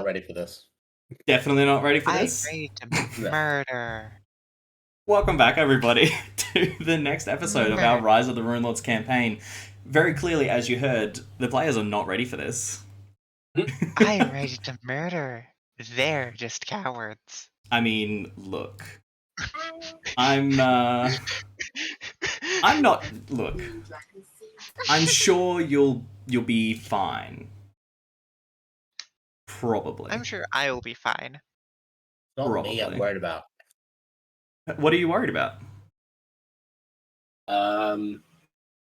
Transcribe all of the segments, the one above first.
ready for this. Definitely not ready for I'm this. ready to murder. Welcome back, everybody, to the next episode of our Rise of the Runelords campaign. Very clearly, as you heard, the players are not ready for this. I'm ready to murder. They're just cowards. I mean, look. I'm not... Look. I'm sure you'll be fine. Probably. I'm sure I will be fine. Not Probably. me, I'm worried about. What are you worried about?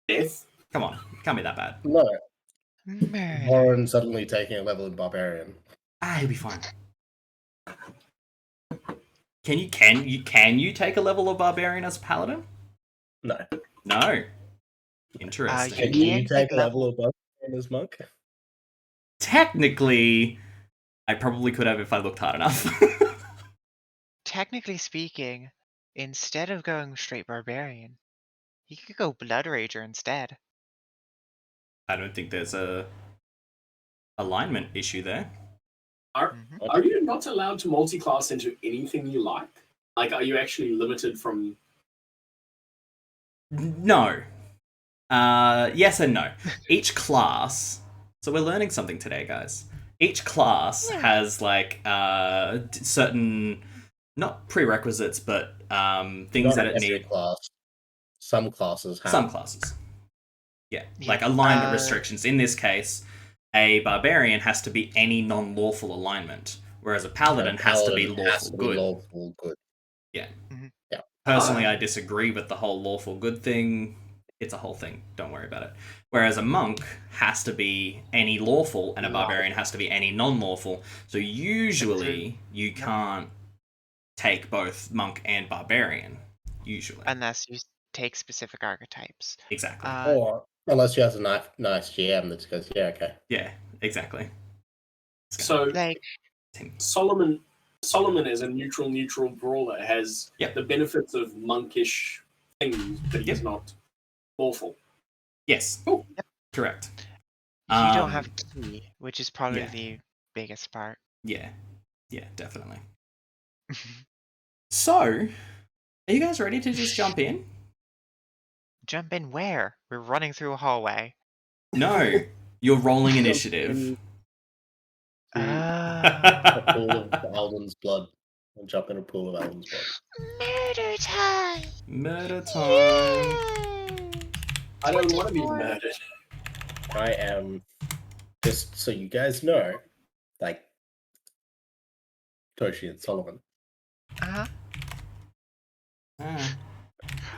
Death. Come on, can't be that bad. No, Murder. Warren suddenly taking a level in Barbarian. He'll be fine. Can you take a level of Barbarian as a Paladin? No. No. Interesting. Can you take a level of Barbarian as Monk? Technically, I probably could have if I looked hard enough. Technically speaking, instead of going straight barbarian, you could go Blood Rager instead. I don't think there's a alignment issue there. Are you not allowed to multi-class into anything you like? Like, are you actually limited from... No. Yes and no. Each class... So we're learning something today, guys. Each class has, like, certain... Not prerequisites, but things Not that it every needs. class. Some classes have. Some classes. Yeah. Like alignment restrictions. In this case, a barbarian has to be any non-lawful alignment, whereas a paladin has to be lawful good. Yeah. Mm-hmm. Yeah. Personally, I disagree with the whole lawful good thing. It's a whole thing. Don't worry about it. Whereas a monk has to be any lawful, and a barbarian has to be any non-lawful. So usually, you can't take both monk and barbarian. Usually. Unless you take specific archetypes. Exactly. Or unless you have a nice GM that goes, yeah, okay. Yeah, exactly. So, like Solomon as a neutral brawler has the benefits of monkish things, but he's not lawful. Yes. Cool. Correct. You don't have key, which is probably the biggest part. Yeah. Yeah, definitely. So, are you guys ready to just jump in? Jump in where? We're running through a hallway. No, you're rolling initiative. A pool of Aldern's blood. I'll jump in a pool of Aldern's blood. Murder time! Murder time! I don't want to be murdered. I am, just so you guys know, like, Toshi and Solomon.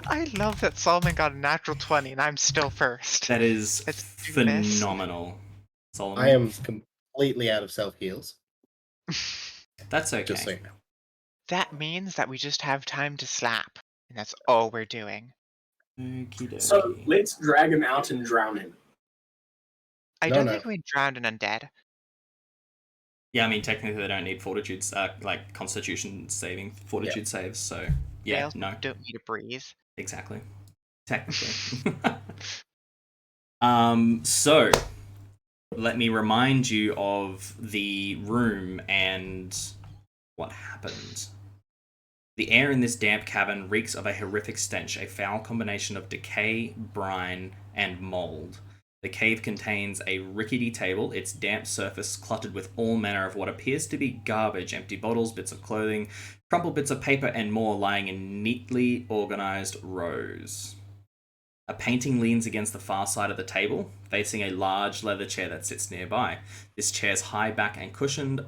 I love that Solomon got a natural 20 and I'm still first. That is phenomenal. Solomon. I am completely out of self-heals. That's okay. Just so you know. That means that we just have time to slap, and that's all we're doing. So let's drag him out and drown him. I don't think we drowned an undead. Yeah, I mean, technically they don't need fortitudes, like constitution saving fortitude saves, so yeah, no. Don't need to breathe. Exactly. Technically. So, let me remind you of the room and what happened. The air in this damp cavern reeks of a horrific stench, a foul combination of decay, brine, and mold. The cave contains a rickety table, its damp surface cluttered with all manner of what appears to be garbage, empty bottles, bits of clothing, crumpled bits of paper, and more lying in neatly organized rows. A painting leans against the far side of the table, facing a large leather chair that sits nearby. This chair's high back and cushion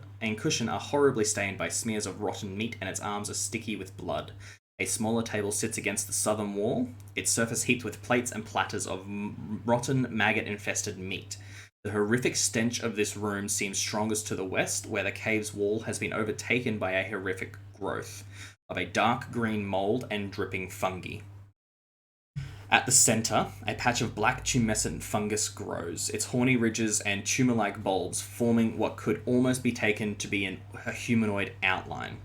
are horribly stained by smears of rotten meat, and its arms are sticky with blood. A smaller table sits against the southern wall, its surface heaped with plates and platters of rotten, maggot-infested meat. The horrific stench of this room seems strongest to the west, where the cave's wall has been overtaken by a horrific growth of a dark green mold and dripping fungi. At the center, a patch of black tumescent fungus grows, its horny ridges and tumor-like bulbs forming what could almost be taken to be a humanoid outline.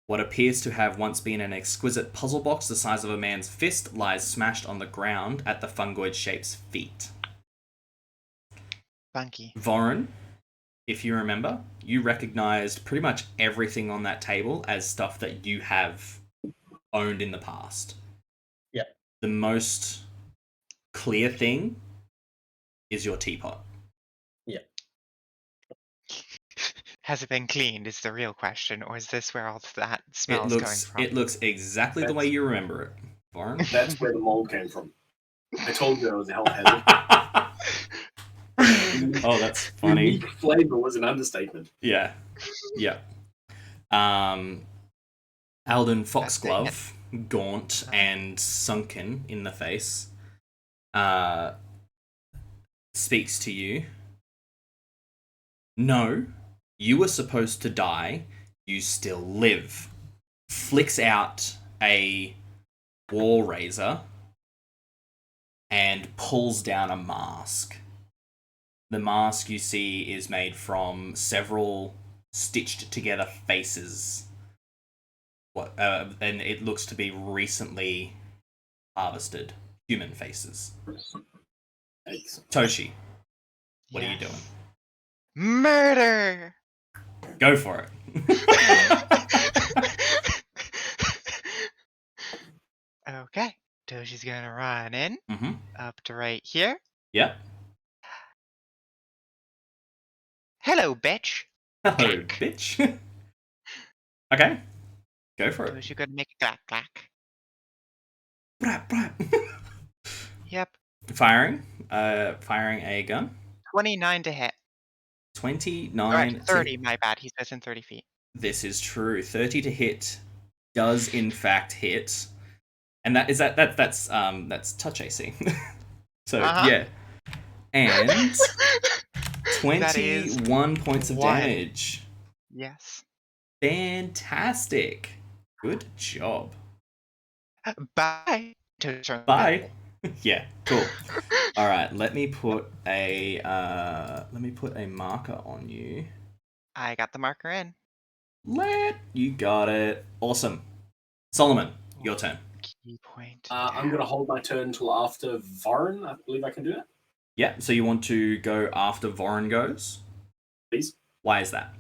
What appears to have once been an exquisite puzzle box the size of a man's fist lies smashed on the ground at the fungoid shape's feet. Funky. Voren, if you remember, you recognized pretty much everything on that table as stuff that you have owned in the past. Yeah. The most clear thing is your teapot. Yeah. Has it been cleaned is the real question, or is this where all that smell is coming from? It looks exactly the way you remember it, Varn. That's where the mold came from. I told you it was a health hazard. Oh, that's funny. Unique flavor was an understatement. Yeah. Aldern Foxglove, gaunt and sunken in the face, speaks to you. No, you were supposed to die. You still live. Flicks out a war razor and pulls down a mask. The mask you see is made from several stitched together faces. And it looks to be recently harvested human faces. Thanks. Toshi, what are you doing? Murder! Go for it. Okay. Toshi's gonna run in Mm-hmm. up to right here. Yep. Hello, bitch. Hello, Clack. bitch. Okay. Go for it. Toshi gonna make a clack clack. Brap, brap. Yep. Firing a gun. 29 to hit. 29 Or 30, my bad. He's within 30 feet. This is true. 30 to hit does in fact hit. And that's touch AC. So yeah. And 21 points of damage. Yes. Fantastic. Good job. Bye. Bye. Yeah, cool. All right, let me put a marker on you. I got the marker in. You got it. Awesome. Solomon, your turn. Key point. I'm going to hold my turn until after Varn. I believe I can do that. Yeah, so you want to go after Voron goes? Please. Why is that?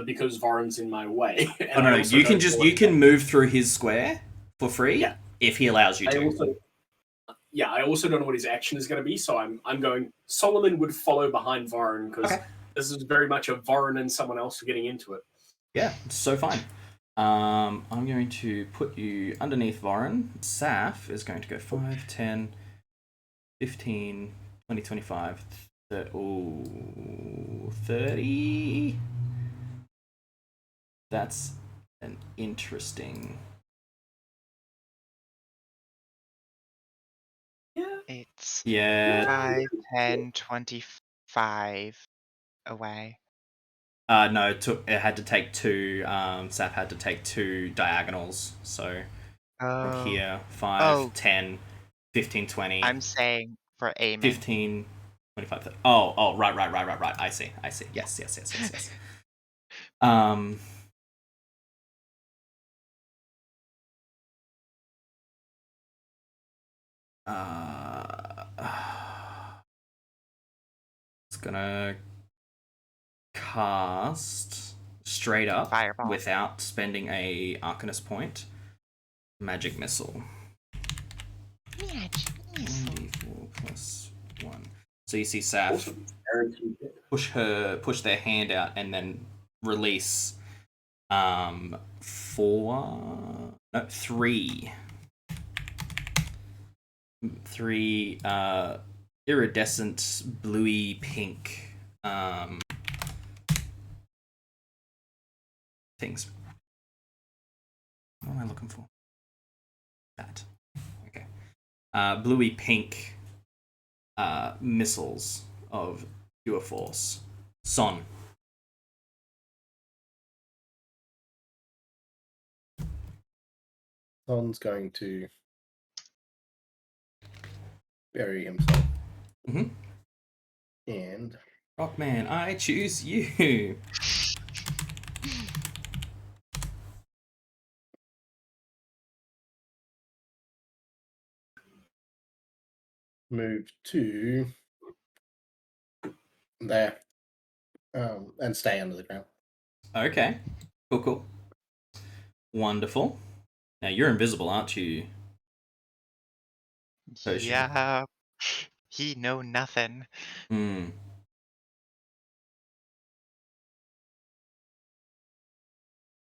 Because Varn's in my way. Oh, no, you can move through his square for free if he allows you to. I also don't know what his action is going to be, so I'm going. Solomon would follow behind Varn because this is very much a Varn and someone else getting into it. Yeah, it's so fine. I'm going to put you underneath Varn. Saf is going to go 5, 10, 15, 20, 25, 30. That's an interesting. It's 5, 10, 25 away. No, it had to take 2. Saf had to take 2 diagonals. So from here, 5, 10, 15, 20. I'm saying for aiming. 15, 25, 30. Oh, right. I see. Yes. It's gonna cast straight up Fireball. without spending a Arcanist point. Magic missile. 1d4 plus 1. So you see Saf push their hand out and then release 3 iridescent bluey pink things. What am I looking for? That. Okay. Bluey pink missiles of pure force. Son. Son's going to bury himself. Mm-hmm. And Rockman, I choose you. move to there. and stay under the ground. Okay. Cool. Wonderful. Now you're invisible, aren't you? Toshi? Yeah. He know nothing. Hmm.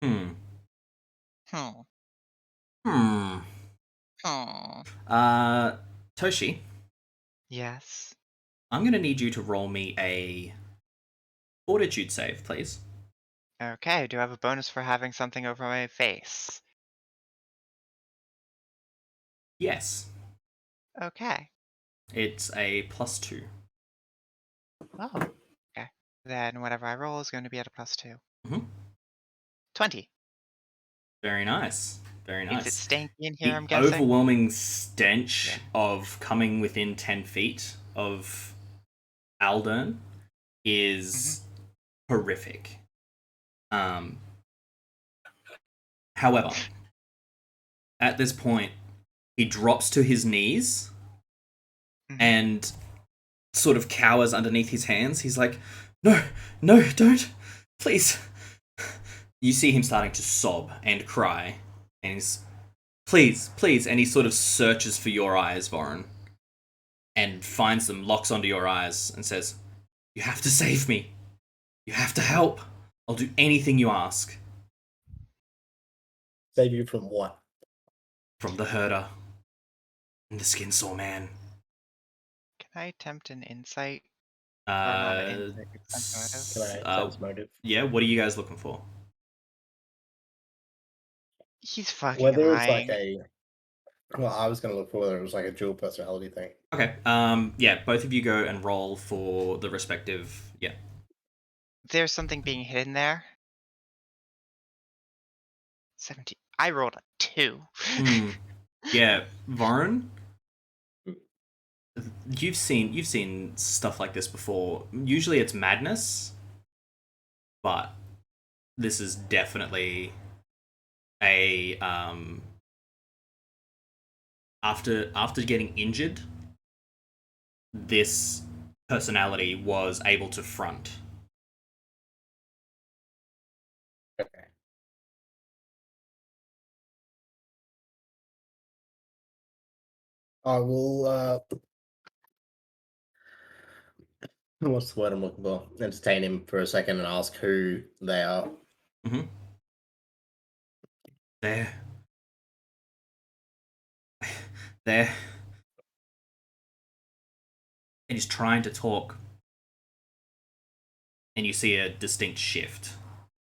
Hmm. Hmm. Hmm. Hmm. Toshi, Yes. I'm gonna need you to roll me a fortitude save, please. Okay, do I have a bonus for having something over my face? Yes. Okay. It's a +2. Oh. Okay. Then whatever I roll is going to be at a +2. Mhm. 20. Very nice. Very Is it nice. stanky in here, The I'm guessing? overwhelming stench Yeah. of coming within 10 feet of Aldern is horrific. However, at this point, he drops to his knees Mhm. and sort of cowers underneath his hands. He's like, no, don't, please. You see him starting to sob and cry, and he's, please, and he sort of searches for your eyes, Voron, and finds them, locks onto your eyes, and says, you have to save me. You have to help. I'll do anything you ask. Save you from what? From the herder and the Skinsaw Man. Can I attempt an insight? Or not an insight, it's sense motive. Can I sense motive? Yeah, what are you guys looking for? He's fucking Whether it's like lying. well, I was gonna look for whether it was like a dual personality thing. Okay, yeah, both of you go and roll for the respective, yeah. There's something being hidden there. 17. I rolled a 2. Yeah, Varun, you've seen stuff like this before. Usually it's madness, but this is definitely a after getting injured, this personality was able to front. Okay. I will. What's the word I'm looking for? Entertain him for a second and ask who they are. Mm-hmm. There. There. And he's trying to talk. And you see a distinct shift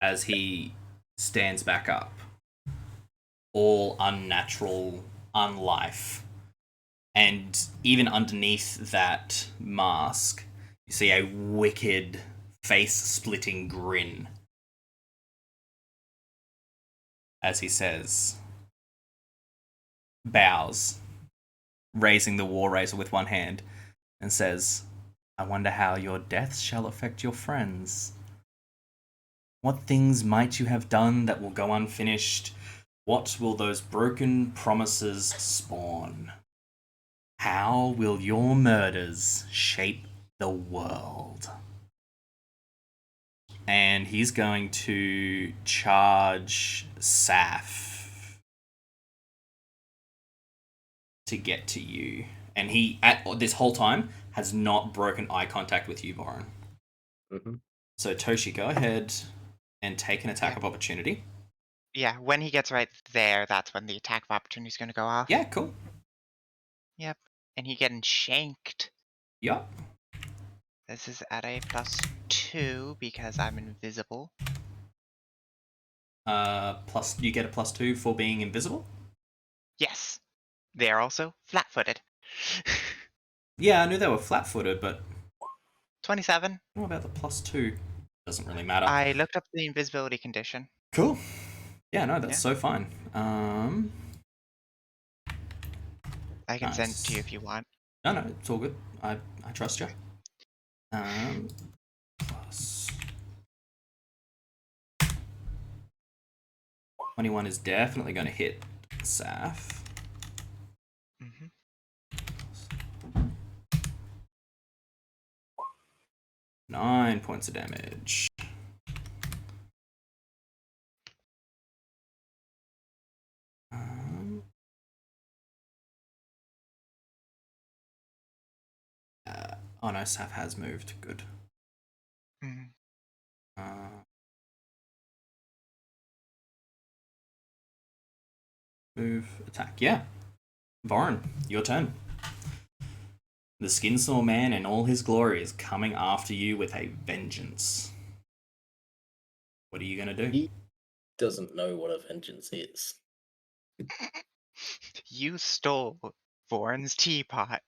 as he stands back up. All unnatural, unlife. And even underneath that mask, you see a wicked, face-splitting grin. As he says, bows, raising the war razor with one hand, and says, I wonder how your deaths shall affect your friends. What things might you have done that will go unfinished? What will those broken promises spawn? How will your murders shape the world? And he's going to charge Saf to get to you. And he, at this whole time, has not broken eye contact with you, Voron. Mm-hmm. So, Toshi, go ahead and take an attack of opportunity. Yeah, when he gets right there, that's when the attack of opportunity is going to go off. Yeah, cool. Yep. And he getting shanked. Yup. This is at a +2 because I'm invisible. Plus, you get a +2 for being invisible? Yes. They are also flat-footed. Yeah, I knew they were flat-footed, but 27. what about the +2? Doesn't really matter. I looked up the invisibility condition. Cool. Yeah, no, that's so fine. I can send it to you Nice. if you want. No, it's all good. I trust you. Plus 21 is definitely going to hit Saf. Mm-hmm. 9 points of damage. Oh no, Saf has moved. Good. Mhm. Move, attack. Yeah. Vorin, your turn. The Skinsaw Man in all his glory is coming after you with a vengeance. What are you going to do? He doesn't know what a vengeance is. You stole Voron's teapot.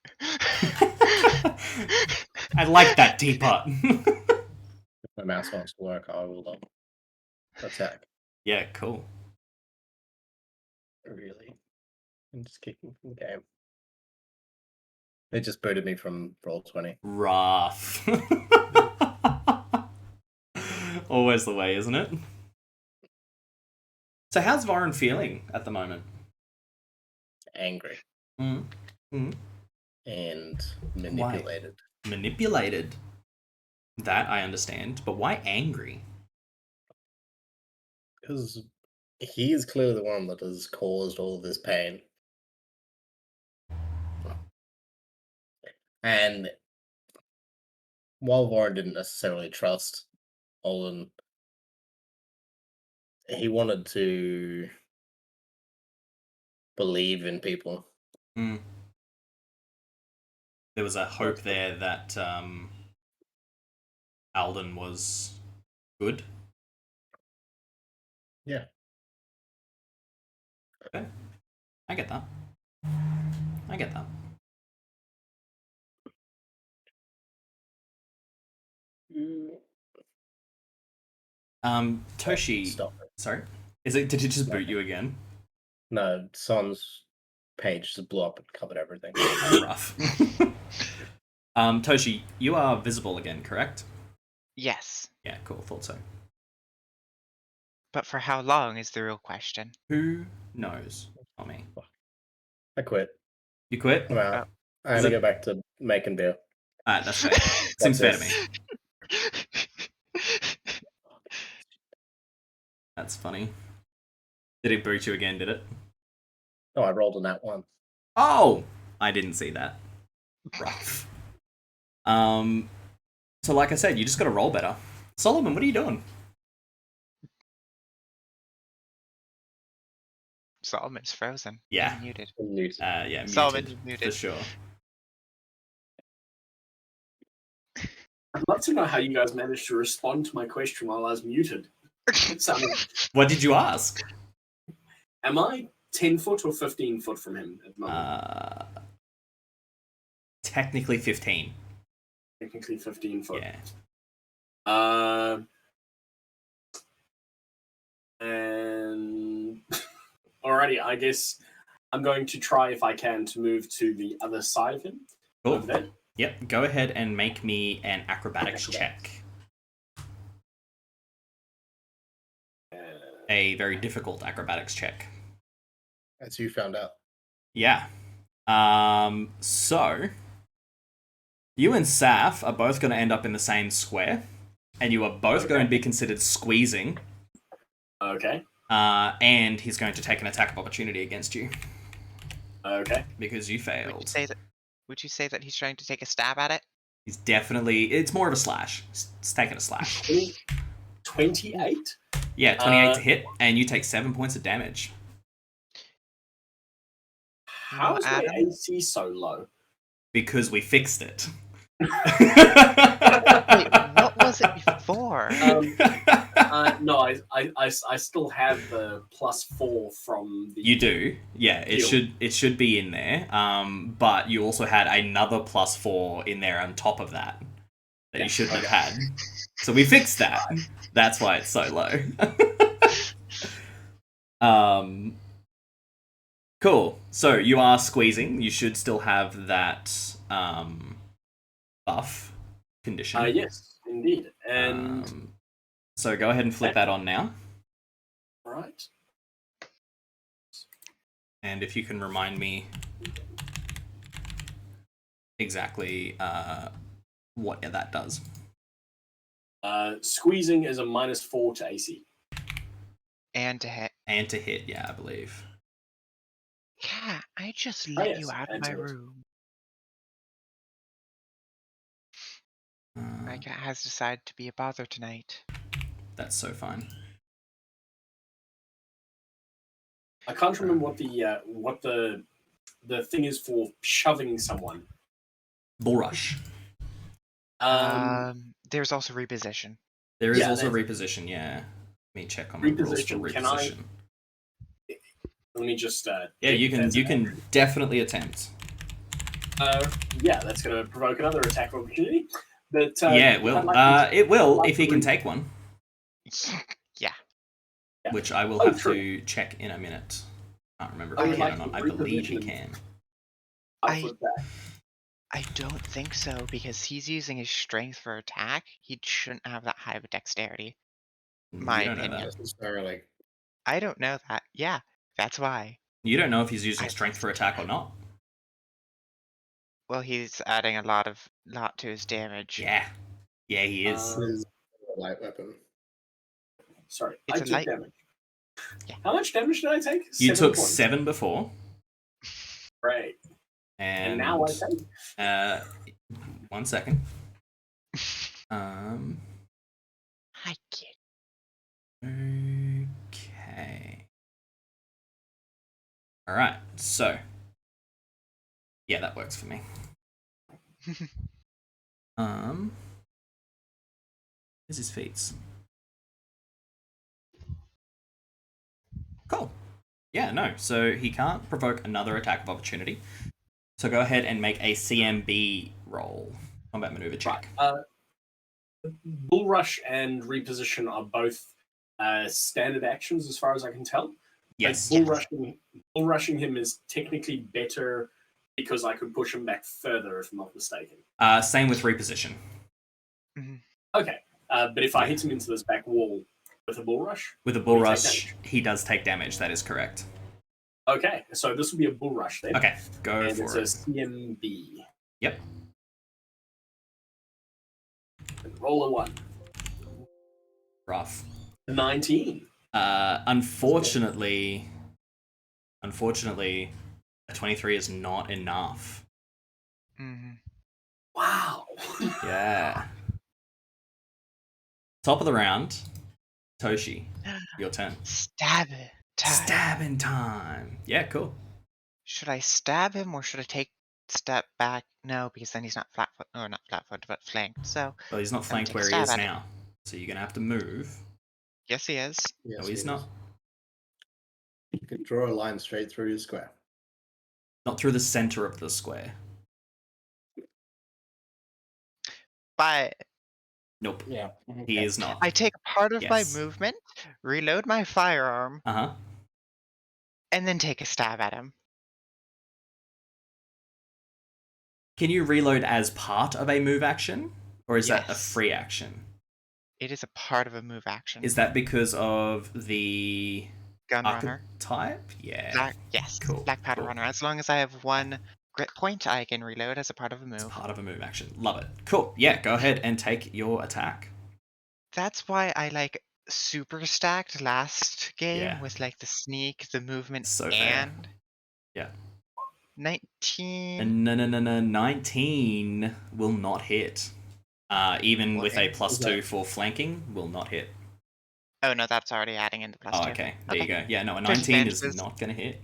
I like that teapot. If my mouse wants to work, I will attack. Yeah, cool. Really? I'm just kicking from the game. They just booted me from Roll20. Rough. Always the way, isn't it? So how's Vorin feeling at the moment? Angry. Mm. And manipulated. Why? Manipulated. That I understand, but why angry? Because he is clearly the one that has caused all of this pain. And while Warren didn't necessarily trust Aldern, he wanted to believe in people. Mm. There was a hope there that Aldern was good. Yeah. Okay. I get that. I get that. Toshi. Stop it. Sorry. Did it just boot you again? No, Son's page just blew up and covered everything. Rough. Toshi, you are visible again, correct? Yes. Yeah, cool. Thought so. But for how long is the real question. Who knows? Not me. I quit. You quit? I'm out. I Is had to it- go back to making beer. Alright, that's fair. Seems fair to me. That's funny. Did it boot you again, did it? Oh, I rolled a nat 1. Oh! I didn't see that. Rough. So like I said, you just gotta roll better. Solomon, what are you doing? Solomon's frozen. Yeah. He's muted. Yeah, Solomon muted, is muted. for sure. I'd love to know how you guys managed to respond to my question while I was muted. It sounded, What did you ask? am I 10 foot or 15 foot from him at the moment? Technically 15. Technically 15 foot. Yeah. And alrighty, I guess I'm going to try if I can to move to the other side of him. Cool. Over there. Yep, go ahead and make me an acrobatics check. A very difficult acrobatics check. As you found out. Yeah. So you and Saf are both going to end up in the same square, and you are both going to be considered squeezing. Okay. And he's going to take an attack of opportunity against you Okay. because you failed. Would you say that he's trying to take a stab at it? He's definitely. It's more of a slash. It's taking a slash. 28? Yeah, 28 to hit, and you take 7 points of damage. How is my AC so low? Because we fixed it. Wait, what was it before? No, I still have the +4 from the. You do, yeah. It should be in there. But you also had another +4 in there on top of that you shouldn't have had. So we fixed that. That's why it's so low. Cool. So you are squeezing. You should still have that buff condition. Yes, indeed. And so go ahead and flip that on now. Right. And if you can remind me exactly what that does. Squeezing is a -4 to AC. And to hit. And to hit, yeah, I believe. Cat, I just let yes, you out of and my to hit. room. My cat has decided to be a bother tonight. That's so fine. I can't remember what the thing is for shoving someone. Bull rush. There's also reposition. There is yeah, also there's- reposition, yeah. Let me check on the rules for Reposition, can reposition. Let me just. Yeah, check you if can there's you an can option. definitely attempt. Yeah, that's going to provoke another attack opportunity. But Yeah, it will. I'd like to- It will I'd like if he to can re- take one, Yeah. Yeah. which I will Oh, have true. to check in a minute. I can't remember if I he would can like or not. to I believe he reposition can. I flip that. I don't think so, because he's using his strength for attack. He shouldn't have that high of a dexterity. My You don't know opinion. that. necessarily. I don't know that. Yeah, that's why. You don't know if he's using I strength for just attack or can't. not. Well, he's adding a lot to his damage. Yeah, yeah, he is. It is a light weapon. Sorry, It's I a took light- damage. Yeah. How much damage did I take? You 7 took points. 7 before, Right. and now I take. 1 second. Hi, kid. Okay. All right. So, yeah, that works for me. Here's his feats. Cool. Yeah, no. So he can't provoke another attack of opportunity. So go ahead and make a CMB roll. Combat maneuver check. Bull Rush and Reposition are both standard actions as far as I can tell. Yes. Bull rushing him is technically better because I could push him back further, if I'm not mistaken. Same with reposition. Okay, but if I hit him into this back wall with a Bull Rush? With a Bull will he take Rush, damage? he does take damage. That is correct. Okay, so this will be a Bull Rush then. Okay, go and for it. it's a CMB. Yep. And roll a 1. Rough. 19. Unfortunately, a 23 is not enough. Wow. Yeah. Top of the round, Toshi, your turn. Stab it. Stabbing time. Yeah, cool. Should I stab him or should I take step back? No, because then he's not flat-foot, or not flat-footed, but flanked. So Well, he's not I'm flanked take a where he stab is at him. now, so you're gonna have to move. Yes, he is. Yes, No, he's it not. is. You can draw a line straight through your square. Not through the center of the square. But Nope. Yeah. He is not. I take part of my Yes. movement, reload my firearm, Uh-huh. and then take a stab at him. Can you reload as part of a move action? Or is that a Yes. free action? It is a part of a move action. Is that because of the Gun runner. archetype? Yeah. Yes. Cool, Black powder cool. runner. As long as I have 1 grit point, I can reload as a part of a It's move. part of a move action. Love it. Cool. Yeah, go ahead and take your attack. That's why I like super stacked last game Yeah. with like the sneak, the movement, So fair. and Yeah. 19. No. 19 will not hit. Even with a Okay. +2 for flanking, will not hit. Oh no, that's already adding in the +2. Oh, okay. There you go. Yeah, no, a Toshi 19 is vanishes. not going to hit.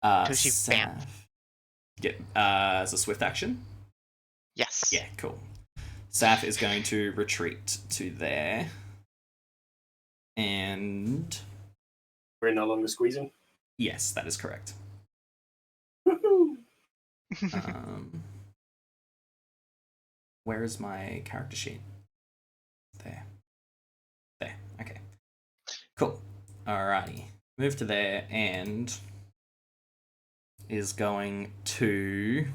Toshi Sav. Yeah, as a swift action? Yes. Yeah, cool. Saf is going to retreat to there. And We're no longer squeezing. yes, that is correct. Woohoo! Where is my character sheet? There. Okay. Cool. Alrighty. Move to there and is going to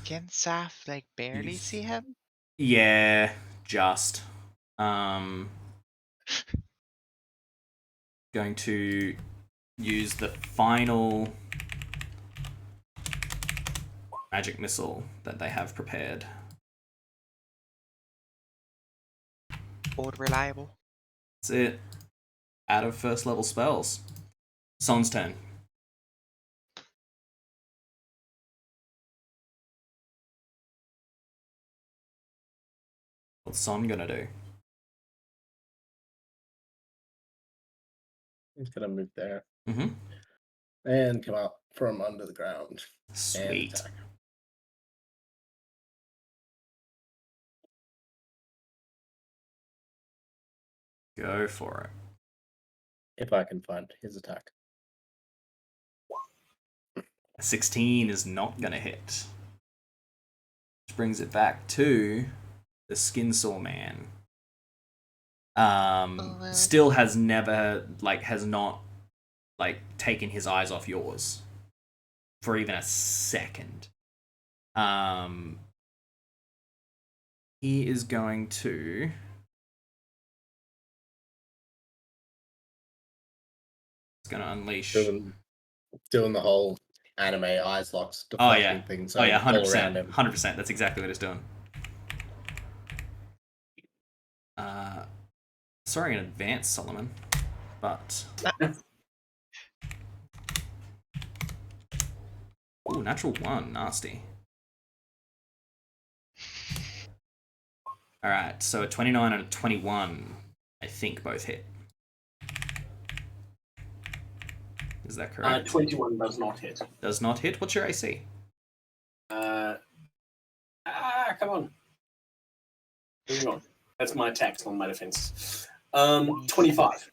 Can Saf like barely Use- see him? Yeah, just going to use the final magic missile that they have prepared. Old reliable. That's it. Out of first level spells. Son's turn. What's Son gonna do? He's gonna move there Mm-hmm. and come up from under the ground and Sweet. attack. Go for it. If I can find his attack. 16 is not gonna hit. Which brings it back to the Skinsaw Man. Still has never, has not, taken his eyes off yours for even a second. He is going to... He's going to unleash... Doing the whole anime eyes locks Oh deflecting yeah, things oh yeah, all around 100%, him. 100%. That's exactly what it's doing. Sorry in advance, Solomon, but ooh, natural 1, nasty. All right, so a 29 and a 21, I think both hit. Is that correct? 21 does not hit. Does not hit. What's your AC? Come on. Moving on. That's my attack on my defense. 25.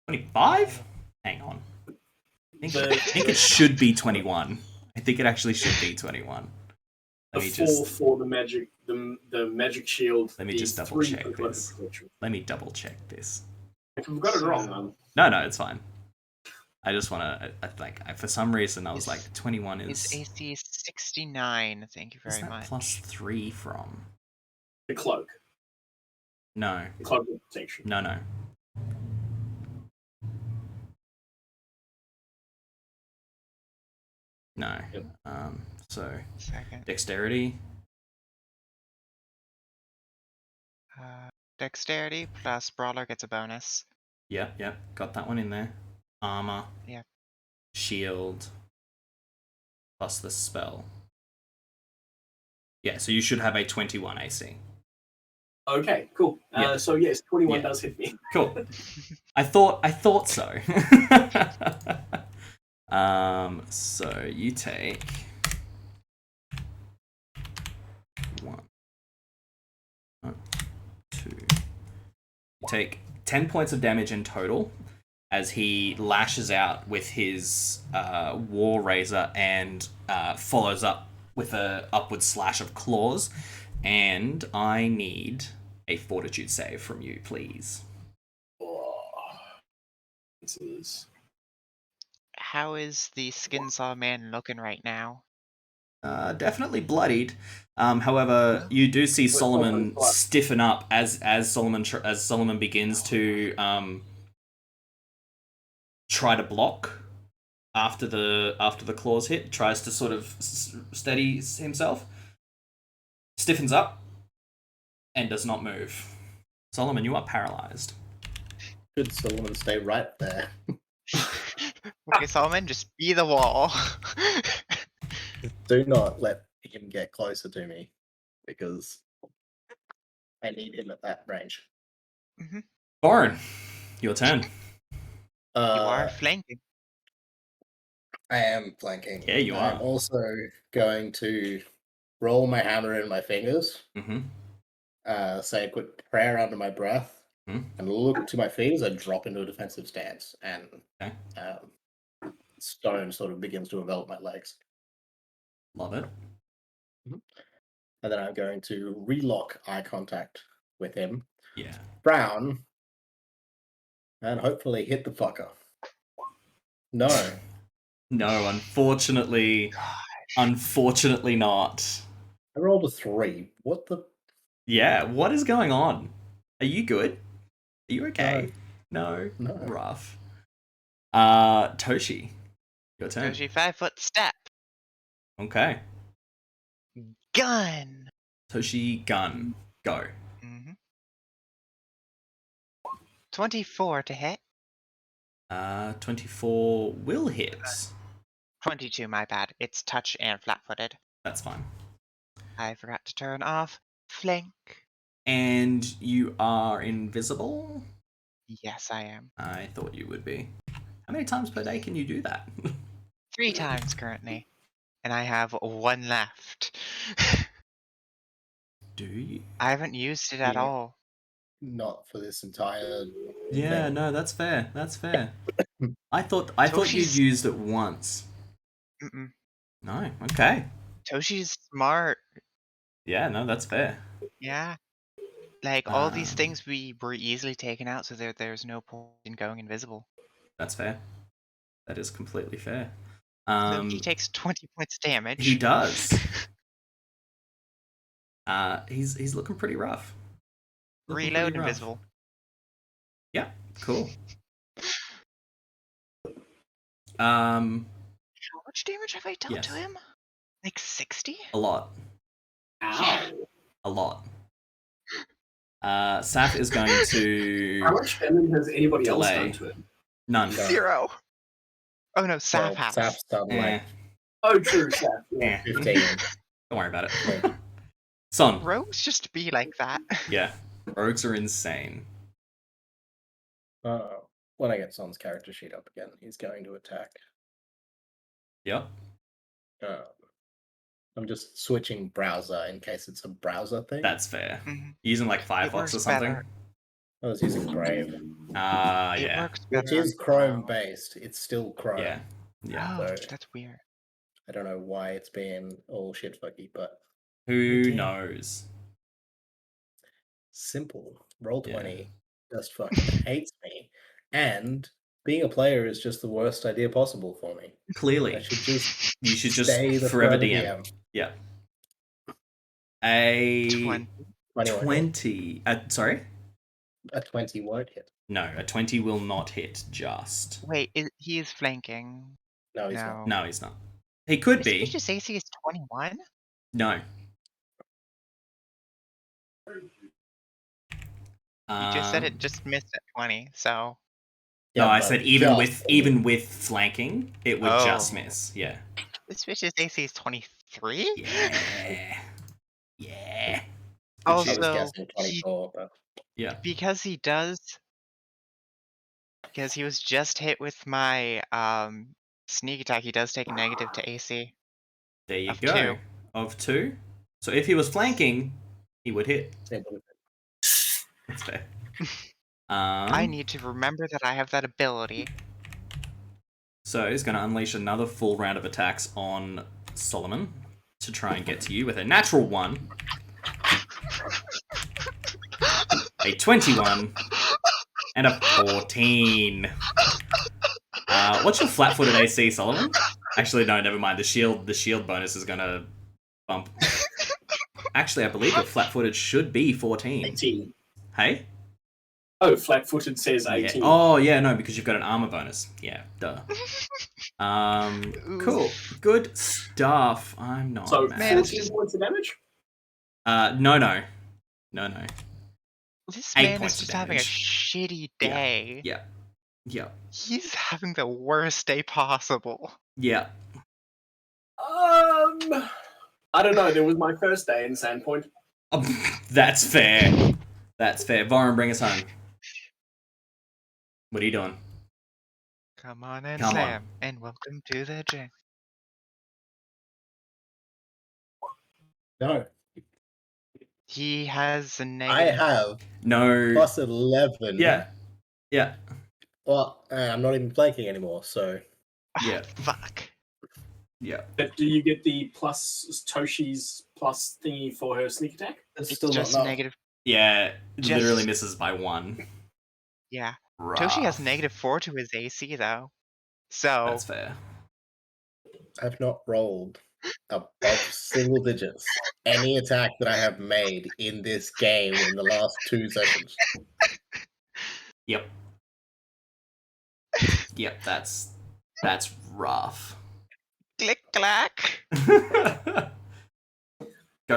25? Hang on. I think it should be 21. I think it actually should be 21. The 4 for the magic, the magic shield. Let me just double check this. Let me double check this. If we've got it wrong, no, it's fine. I just want to, for some reason, I was like, 21 is... His AC is 69, thank you very much. Plus 3 from? The cloak. No. The cloak of protection. No. No. Yep. So, Second. dexterity. Dexterity plus Brawler gets a bonus. Yep, got that one in there. Armor. Yep. Shield. Plus the spell. Yeah, so you should have a 21 AC. Okay, cool. Yeah. So yes, 21 does hit me. Cool. I thought so. So you take 1, 2. You take 10 points of damage in total as he lashes out with his war razor and follows up with a upward slash of claws. And I need a fortitude save from you, please. This is... How is the Skinsaw Man looking right now? Definitely bloodied. However, you do see Solomon stiffen up as Solomon begins to try to block after the claws hit. Tries to sort of steady himself. Stiffens up and does not move. Solomon, you are paralyzed. Should Solomon stay right there? Okay, Solomon, just be the wall. Do not let him get closer to me, because I need him at that range. Boren, your turn. You are flanking. I am flanking. Yeah, you are. I'm also going to roll my hammer in my fingers, say a quick prayer under my breath, and look to my feet as I drop into a defensive stance, and stone sort of begins to envelop my legs. Love it. And then I'm going to relock eye contact with him. Yeah. Frown, and hopefully hit the fucker. No. No, unfortunately not. I rolled a 3. What the? Yeah, what is going on? Are you good? Are you okay? No. Rough. Toshi, your turn. Toshi 5-foot step. Okay. gun. Toshi gun. Go. 24 to hit. 24 will hit. 22, my bad. It's touch and flat-footed. That's fine. I forgot to turn off flank. And you are invisible? Yes, I am. I thought you would be. How many times per day can you do that? 3 times currently. And I have 1 left. Do you? I haven't used it at all. Not for this entire. Yeah, thing. no, that's fair. That's fair. I thought you'd used it once. Mm-mm. No, okay. Toshi's smart. Yeah, no, that's fair. Yeah. Like, all these things we were easily taken out, so there's no point in going invisible. That's fair. That is completely fair. So he takes 20 points damage. He does. He's looking pretty rough. Reload invisible. Yeah, cool. How much damage have I dealt to him? Like 60? A lot. Ow. A lot. Saf is going to. How much damage has anybody else delay. done to him? None. 0. Oh no, Saf has. Saf's done like Oh, true, Saf. Yeah. 15. Don't worry about it. Son. Rogues just be like that. Yeah. Rogues are insane. When I get Son's character sheet up again, he's going to attack. Yep. I'm just switching browser in case it's a browser thing. That's fair. Using like Firefox or something. Better. I was using Brave. Yeah. Works better. Which is Chrome based. It's still Chrome. Yeah. Yeah. Oh, So, that's weird. I don't know why it's being all shit fucky, but Who knows? simple. Roll20 just fucking hates me. And being a player is just the worst idea possible for me. Clearly. You should just stay the forever DM. DM. Yeah. A 20. Sorry? A 20 won't hit. No, a 20 will not hit just. Wait, he is flanking. No, he's not. No, he's not. He could be. Did you say AC is 21? No. You just said it just missed at 20, so. No, I said even with flanking, it would just miss. Yeah. This bitch's AC is 23? Yeah. Yeah. Also, I was guessing 24, but yeah. Because he was just hit with my sneak attack, he does take a negative to AC. There you of go. 2. Of 2. So if he was flanking, he would hit. That's fair. I need to remember that I have that ability. So he's going to unleash another full round of attacks on Solomon to try and get to you with a natural 1, a 21, and a 14. What's your flat-footed AC, Solomon? Actually, no, never mind. The shield bonus is going to bump. Actually, I believe that flat-footed should be 14. 18. Hey? Oh, flat-footed says 18. Yeah. Oh, yeah, no, because you've got an armor bonus. Yeah, duh. Cool. Good stuff. I'm not So, mad. 14 points of damage? No. This 8 man is points just of having a damage. shitty day. Yeah. He's having the worst day possible. Yeah. I don't know. There was my first day in Sandpoint. That's fair. That's fair. Varun, bring us home. What are you doing? Come on in, Come Sam, and welcome to the gym. no. He has a I negative. have No. plus 11. Yeah. Well, I'm not even flanking anymore, so. Yeah. Fuck. Yeah. But do you get the plus Toshi's plus thingy for her sneak attack? It's It's just negative. Yeah. It Just- literally misses by 1. Yeah. Rough. Toshi has -4 to his AC, though. So. That's fair. I've not rolled above single digits any attack that I have made in this game in the last 2 sessions. Yep. Yep, that's rough. Click clack.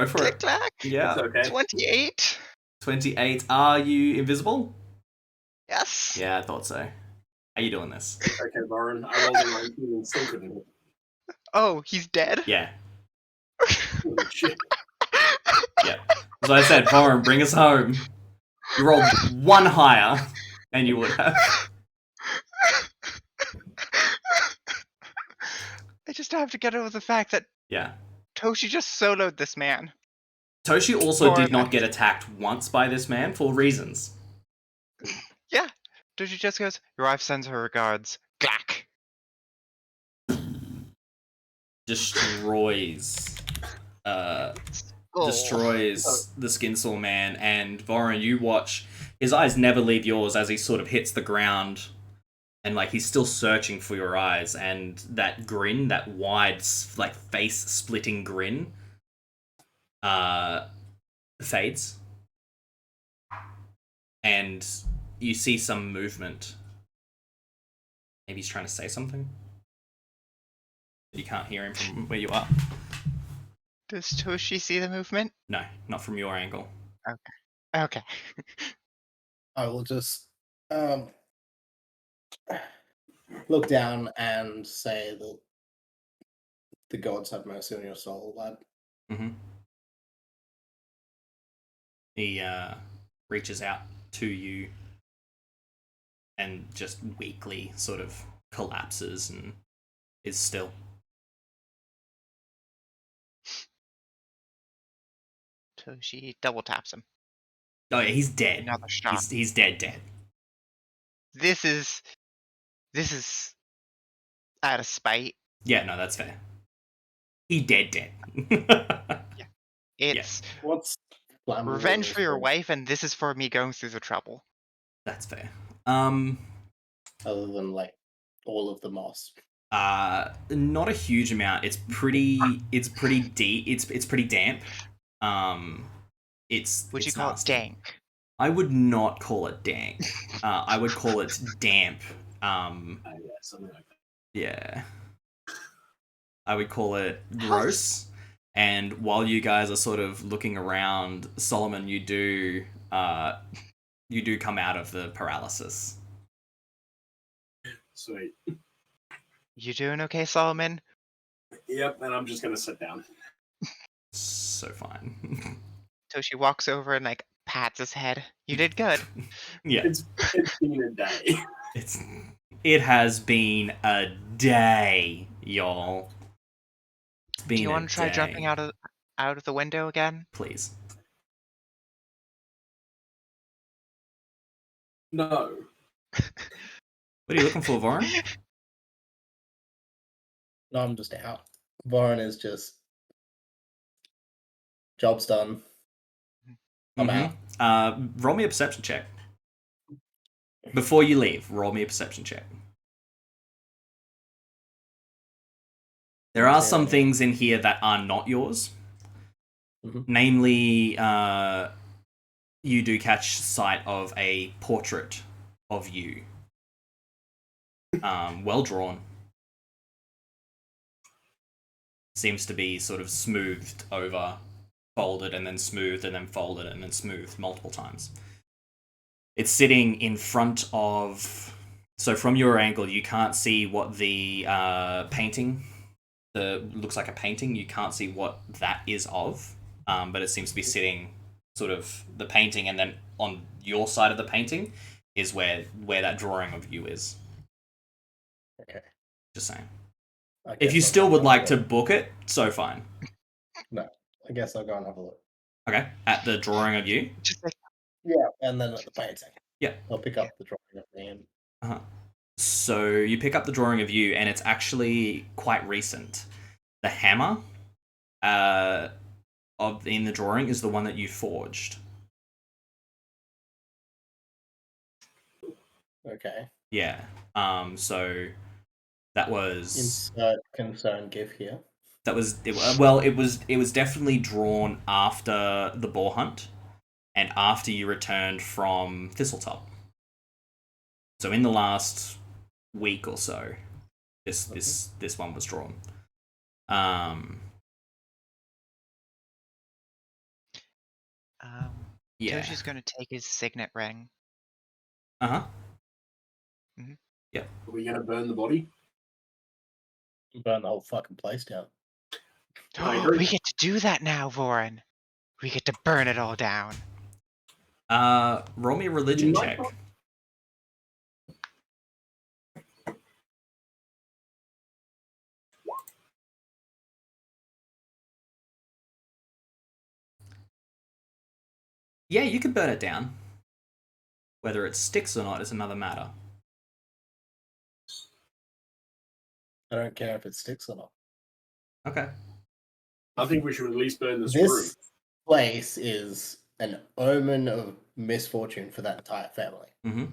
Go for Click it. clack. Yeah. It's okay. 28. 28. Are you invisible? Yes. Yeah, I thought so. Are you doing this? Okay, Lauren. I rolled a 19 and still couldn't hit. Oh, he's dead? Yeah. Holy shit. Yeah. As I said, Voron, bring us home. You rolled one higher, and you would have. I just have to get over the fact that Yeah. Toshi just soloed this man. Toshi also For did not that. get attacked once by this man for reasons. Yeah. Toshi just goes, your wife sends her regards. Glack. Destroys. Destroys the Skinsaw Man, and Voron, you watch. His eyes never leave yours as he sort of hits the ground, and like he's still searching for your eyes, and that grin, that wide, like face-splitting grin, fades, and you see some movement. Maybe he's trying to say something. You can't hear him from where you are. Does Toshi see the movement? No, not from your angle. Okay. I will just look down and say that the gods have mercy on your soul, lad. Mm-hmm. He reaches out to you and just weakly sort of collapses and is still. Toshi double taps him. Oh yeah, he's dead. Another shot. He's dead. This is out of spite. Yeah, no, that's fair. He dead. It's What's revenge for your wife, and this is for me going through the trouble. That's fair. Other than like all of the moss. Not a huge amount. It's pretty deep. It's pretty damp. Would you call nasty. it dank? I would not call it dank. I would call it damp. Yeah, something like that. Yeah. I would call it gross. And while you guys are sort of looking around, Solomon, you do come out of the paralysis. Sweet. You doing okay, Solomon? Yep, and I'm just gonna sit down. So fine. Toshi walks over and like pats his head. You did good. Yeah. It's been a day. It has been a day, y'all. It's been Do you want to try jumping out of the window again? Please. No. What are you looking for, Voron? No, I'm just out. Voron is just job's done. I'm out. Roll me a perception check. Before you leave, roll me a perception check. There are some things in here that are not yours. Mm-hmm. Namely, you do catch sight of a portrait of you. Well drawn. Seems to be sort of smoothed over, folded, and then smoothed, and then folded, and then smoothed multiple times. It's sitting in front of... So from your angle, you can't see what the painting... looks like a painting. You can't see what that is of, but it seems to be sitting sort of the painting, and then on your side of the painting is where that drawing of you is. Okay. Just saying. If you still would like to book it, so fine. No, I guess I'll go and have a look. Okay, at the drawing of you? Just like, Yeah, and then at the painting. Yeah. I'll pick up the drawing of me and... Uh-huh. So you pick up the drawing of you, and it's actually quite recent. The hammer in the drawing is the one that you forged. Okay. Yeah. So that was... Insert concern GIF here. That was... It was definitely drawn after the boar hunt and after you returned from Thistletop. So in the last week or so, this one was drawn. Yeah. Toshi's gonna take his signet ring. Uh-huh. Mm-hmm. Yeah. Are we going to burn the body? Burn the whole fucking place down. I agree. We get to do that now, Vorin. We get to burn it all down. Roll me a religion check. Yeah, you can burn it down. Whether it sticks or not is another matter. I don't care if it sticks or not. Okay. I think we should at least burn this room. This place is an omen of misfortune for that entire family. Mm-hmm.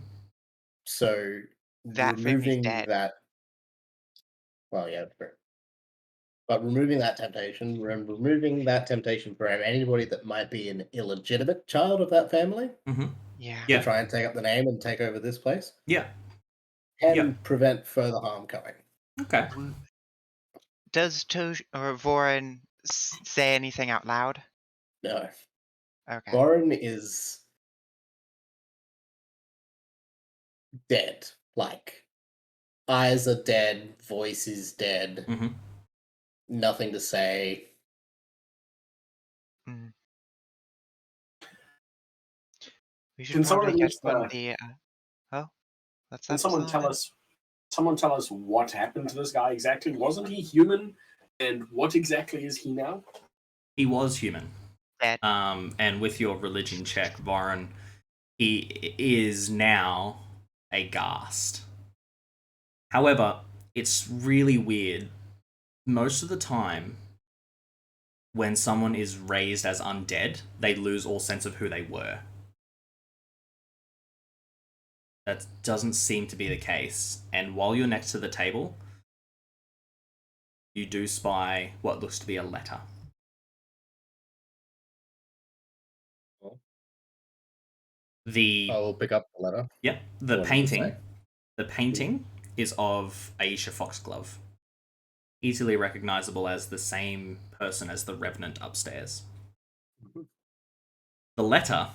So That family's removing dead. that, well, yeah, but removing that temptation, for anybody that might be an illegitimate child of that family, Yeah. to try and take up the name and take over this place, can prevent further harm coming. Okay. Does Tosh or Vorin say anything out loud? No. Okay. Warren is dead. Like, eyes are dead, voice is dead, nothing to say. We should probably get one of the. What's that? Can someone tell us what happened to this guy exactly? Wasn't he human? And what exactly is he now? He was human. Dead. And with your religion check, Varun, he is now a ghast. However, it's really weird. Most of the time, when someone is raised as undead, they lose all sense of who they were. That doesn't seem to be the case. And while you're next to the table, you do spy what looks to be a letter. I will pick up the letter. Yep. The painting is of Aisha Foxglove. Easily recognizable as the same person as the Revenant upstairs. The letter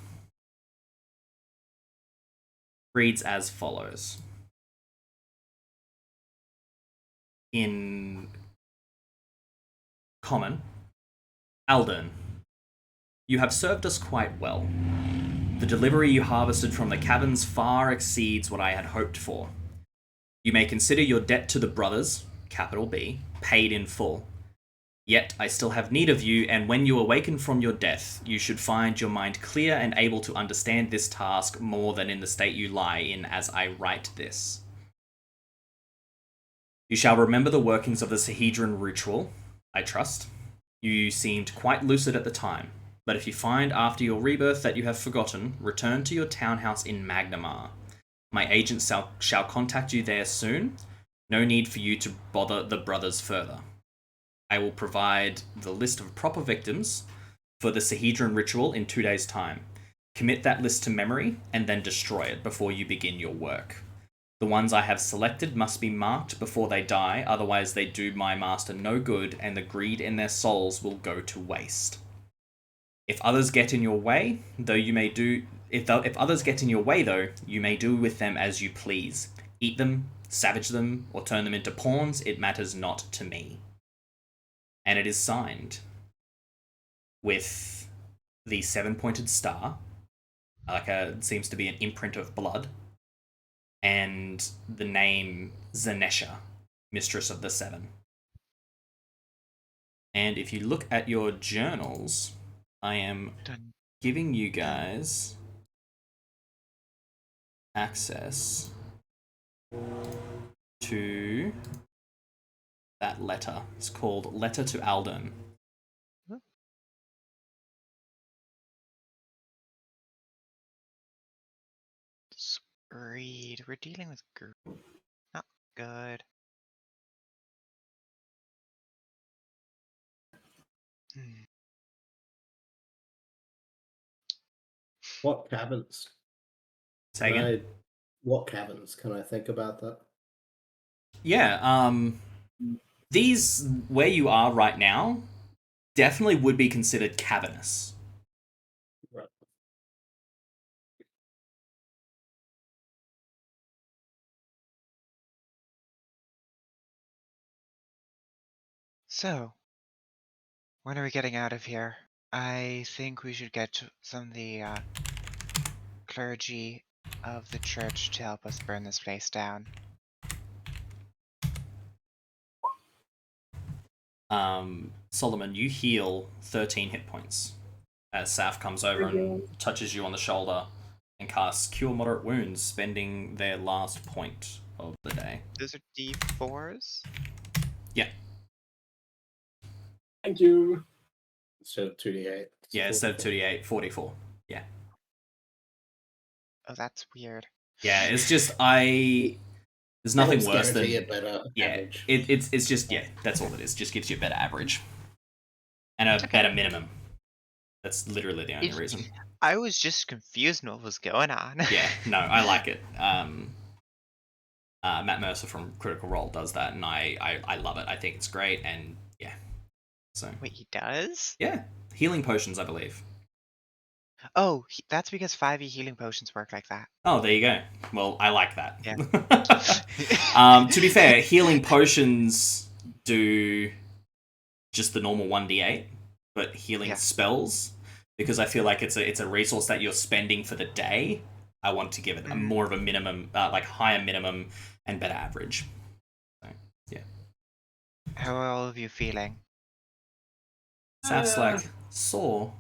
reads as follows. In common, Aldern, you have served us quite well. The delivery you harvested from the caverns far exceeds what I had hoped for. You may consider your debt to the brothers, capital B, paid in full. Yet I still have need of you, and when you awaken from your death, you should find your mind clear and able to understand this task more than in the state you lie in as I write this. You shall remember the workings of the Sahedron ritual, I trust. You seemed quite lucid at the time, but if you find after your rebirth that you have forgotten, return to your townhouse in Magnamar. My agent shall contact you there soon. No need for you to bother the brothers further. I will provide the list of proper victims for the Sahedron ritual in 2 days' time. Commit that list to memory and then destroy it before you begin your work. The ones I have selected must be marked before they die, otherwise they do my master no good and the greed in their souls will go to waste. If others get in your way, if others get in your way though, you may do with them as you please. Eat them, savage them, or turn them into pawns, it matters not to me. And it is signed with the 7-pointed star, it seems to be an imprint of blood, and the name Zanesha, Mistress of the Seven. And if you look at your journals, I am giving you guys access to that letter. It's called Letter to Aldern. Read. We're dealing with not good. What caverns? Say again? What caverns? Can I think about that? Yeah, these, where you are right now, definitely would be considered cavernous. Right. So, when are we getting out of here? I think we should get some of the clergy of the church to help us burn this place down. Solomon, you heal 13 hit points as Saf comes over and touches you on the shoulder and casts Cure Moderate Wounds, spending their last point of the day. Those are D4s? Yeah. Thank you. Instead of 2d8. Yeah, instead of 2d8, 44. Yeah. Oh, that's weird. Yeah, it's just there's nothing worse than a better average. It's just that's all it is. Just gives you a better average and a better minimum. That's literally the only reason. I was just confused what was going on. Yeah, no, I like it. Matt Mercer from Critical Role does that, and I love it. I think it's great, and yeah. So Wait, he does? Yeah, healing potions, I believe. Oh, that's because 5e healing potions work like that. Oh, there you go. Well, I like that. Yeah. To be fair, healing potions do just the normal 1d8, but healing spells, because I feel like it's a resource that you're spending for the day, I want to give it a more of a minimum, like higher minimum and better average. So, yeah. How are all of you feeling? Saf's like, sore.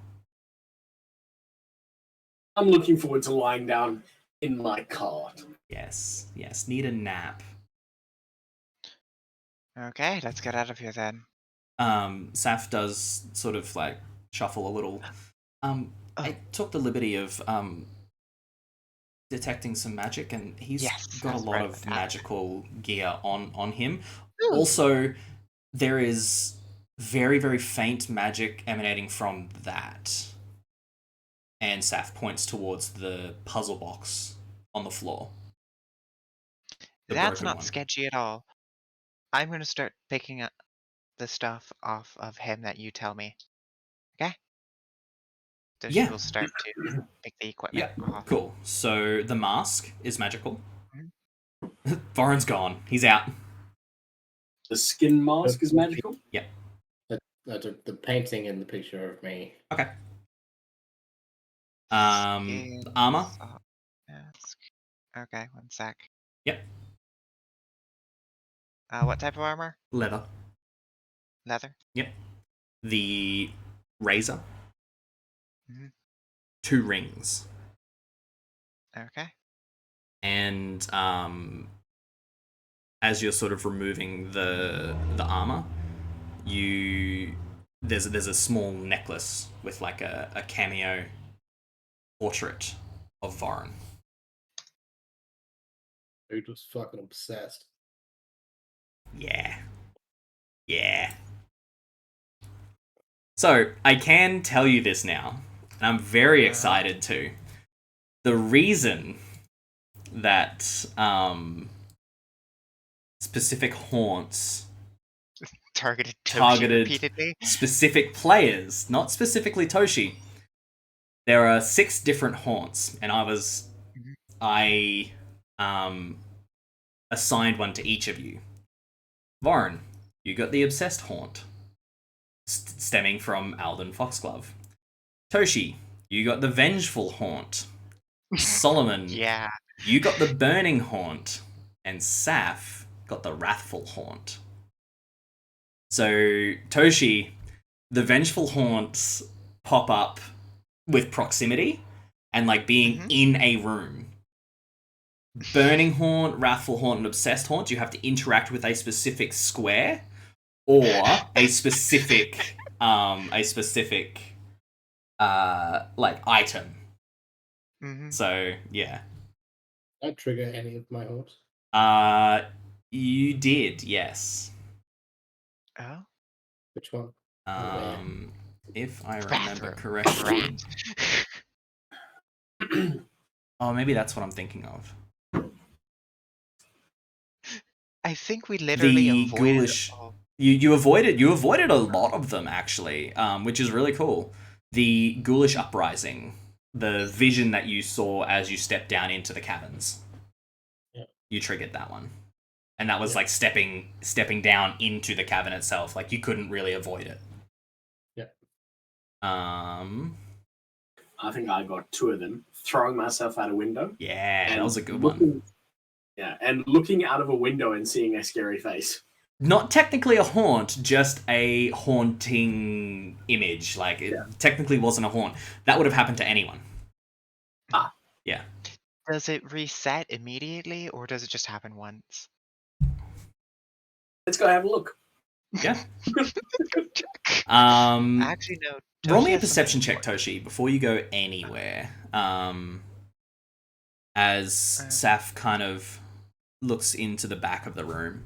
I'm looking forward to lying down in my cart. Yes, need a nap. Okay, let's get out of here then. Saf does sort of like shuffle a little. I took the liberty of detecting some magic, and he's got a lot of magical gear on him. Ooh. Also, there is very, very faint magic emanating from that. And Saf points towards the puzzle box on the floor. That's not sketchy at all. I'm going to start picking up the stuff off of him that you tell me. Okay? So she will start to pick the equipment off. Cool. So the mask is magical. Mm-hmm. Voron's gone. He's out. The skin mask is magical? Yeah. The painting in the picture of me. Okay. Armor. Mask. Okay, one sec. Yep. What type of armor? Leather. Leather? Yep. The razor. Mm-hmm. 2 rings. Okay. And as you're sort of removing the armor, there's a small necklace with like a cameo portrait of Voron. Dude was fucking obsessed. Yeah. So, I can tell you this now, and I'm very excited too. The reason that specific haunts targeted repeatedly? Specific players, not specifically Toshi. There are 6 different haunts, and I assigned one to each of you. Voron, you got the obsessed haunt, stemming from Aldern Foxglove. Toshi, you got the vengeful haunt. Solomon, you got the burning haunt, and Saf got the wrathful haunt. So, Toshi, the vengeful haunts pop up with proximity and like being in a room. Burning haunt, wrathful haunt, and obsessed haunt, you have to interact with a specific square or a specific like item. Mm-hmm. So yeah. Did I trigger any of my haunts? You did, yes. Oh. Which one? If I remember correctly. Oh, maybe that's what I'm thinking of. I think we literally avoided. You avoided a lot of them actually, which is really cool. The ghoulish uprising, the vision that you saw as you stepped down into the caverns. Yeah. You triggered that one. and that was like stepping down into the cavern itself. Like you couldn't really avoid it. Yeah. I think I got 2 of them. Throwing myself out a window. Yeah, that was a good one. Yeah, and looking out of a window and seeing a scary face. Not technically a haunt, just a haunting image. Like, it technically wasn't a haunt. That would have happened to anyone. Ah. Yeah. Does it reset immediately, or does it just happen once? Let's go have a look. Yeah. Actually, no. Roll me a perception check, Toshi, before you go anywhere. As Saf kind of looks into the back of the room.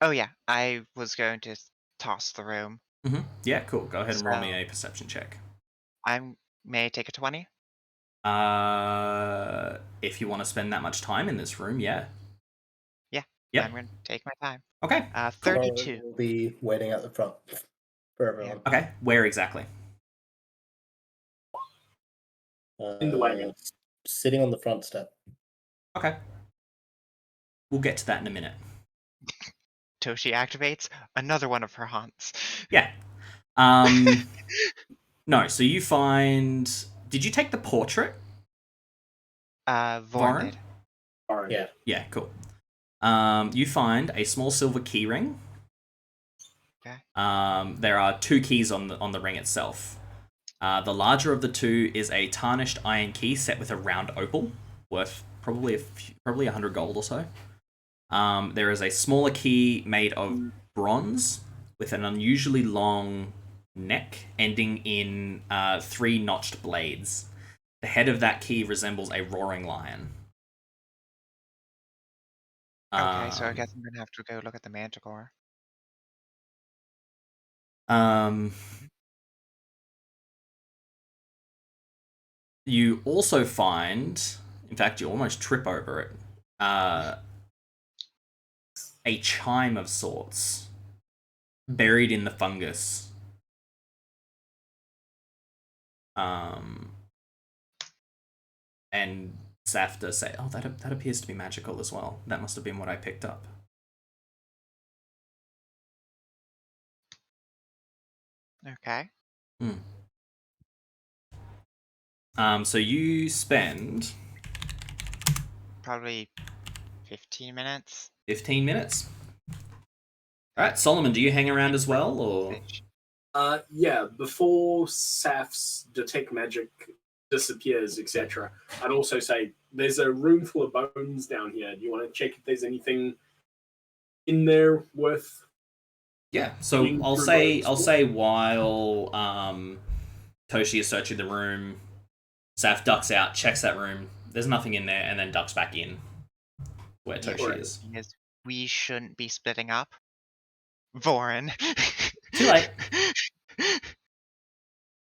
Oh yeah, I was going to toss the room. Mm-hmm. Yeah, cool. Go ahead and roll me a perception check. May I take a 20? If you want to spend that much time in this room, yeah. Yeah, I'm going to take my time. Okay. 32. We'll be waiting at the front for everyone. Yeah. Okay, where exactly? In the wagon. Sitting on the front step. Okay. We'll get to that in a minute. Toshi activates another one of her haunts. Yeah. No, so you find... Did you take the portrait? Vorin did. Yeah. Yeah, cool. You find a small silver key ring. Okay. There are 2 keys on the ring itself. The larger of the 2 is a tarnished iron key set with a round opal, worth probably 100 gold or so. There is a smaller key made of bronze with an unusually long neck ending in 3 notched blades. The head of that key resembles a roaring lion. Okay, so I guess I'm gonna have to go look at the manticore. You also find, in fact, you almost trip over it, a chime of sorts buried in the fungus. And Saf does say, "Oh, that appears to be magical as well. That must have been what I picked up." Okay. So you spend probably 15 minutes. 15 minutes. All right, Solomon, do you hang around as well, or? Yeah, before Saf's detect magic disappears, etc., I'd also say there's a room full of bones down here. Do you want to check if there's anything in there worth? Yeah, so I'll say while Toshi is searching the room, Saf ducks out, checks that room. There's nothing in there, and then ducks back in where Toshi is. We shouldn't be splitting up. Vorin. Too late.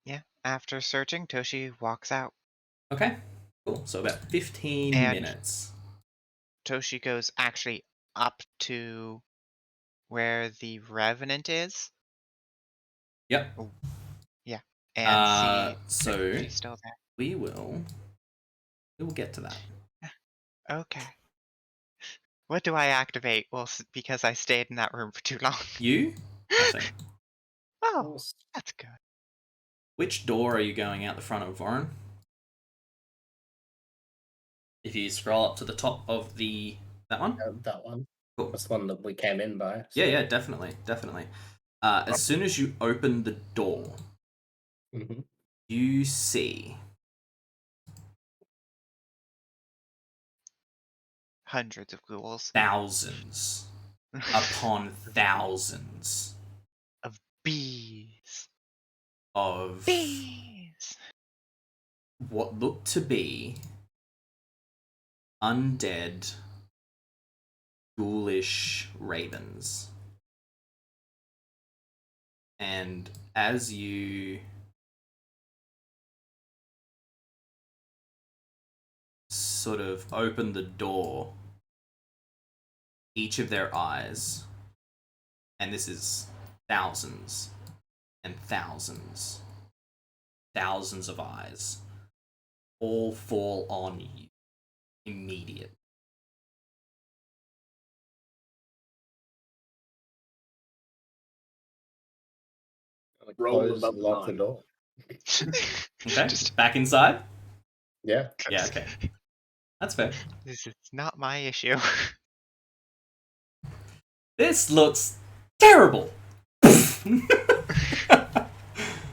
Yeah, after searching, Toshi walks out. Okay, cool. So about 15 minutes. Toshi goes actually up to where the Revenant is. Yep. Oh, yeah, and see if she's still there. We will get to that. Okay. What do I activate? Well, because I stayed in that room for too long. You? I think. Oh, that's good. Which door are you going out the front of, Vorin? If you scroll up to the top of that one? That one. Cool. That's the one that we came in by. So. Yeah, definitely. As soon as you open the door, you see hundreds of ghouls. Thousands upon thousands of bees. What looked to be undead, ghoulish ravens. And as you sort of open the door, each of their eyes, and this is thousands and thousands of eyes, all fall on you immediately. Roll Close above and lock the 9. door. Okay. Just- Back inside? Yeah. Yeah, okay. That's fair. This is not my issue. This looks terrible.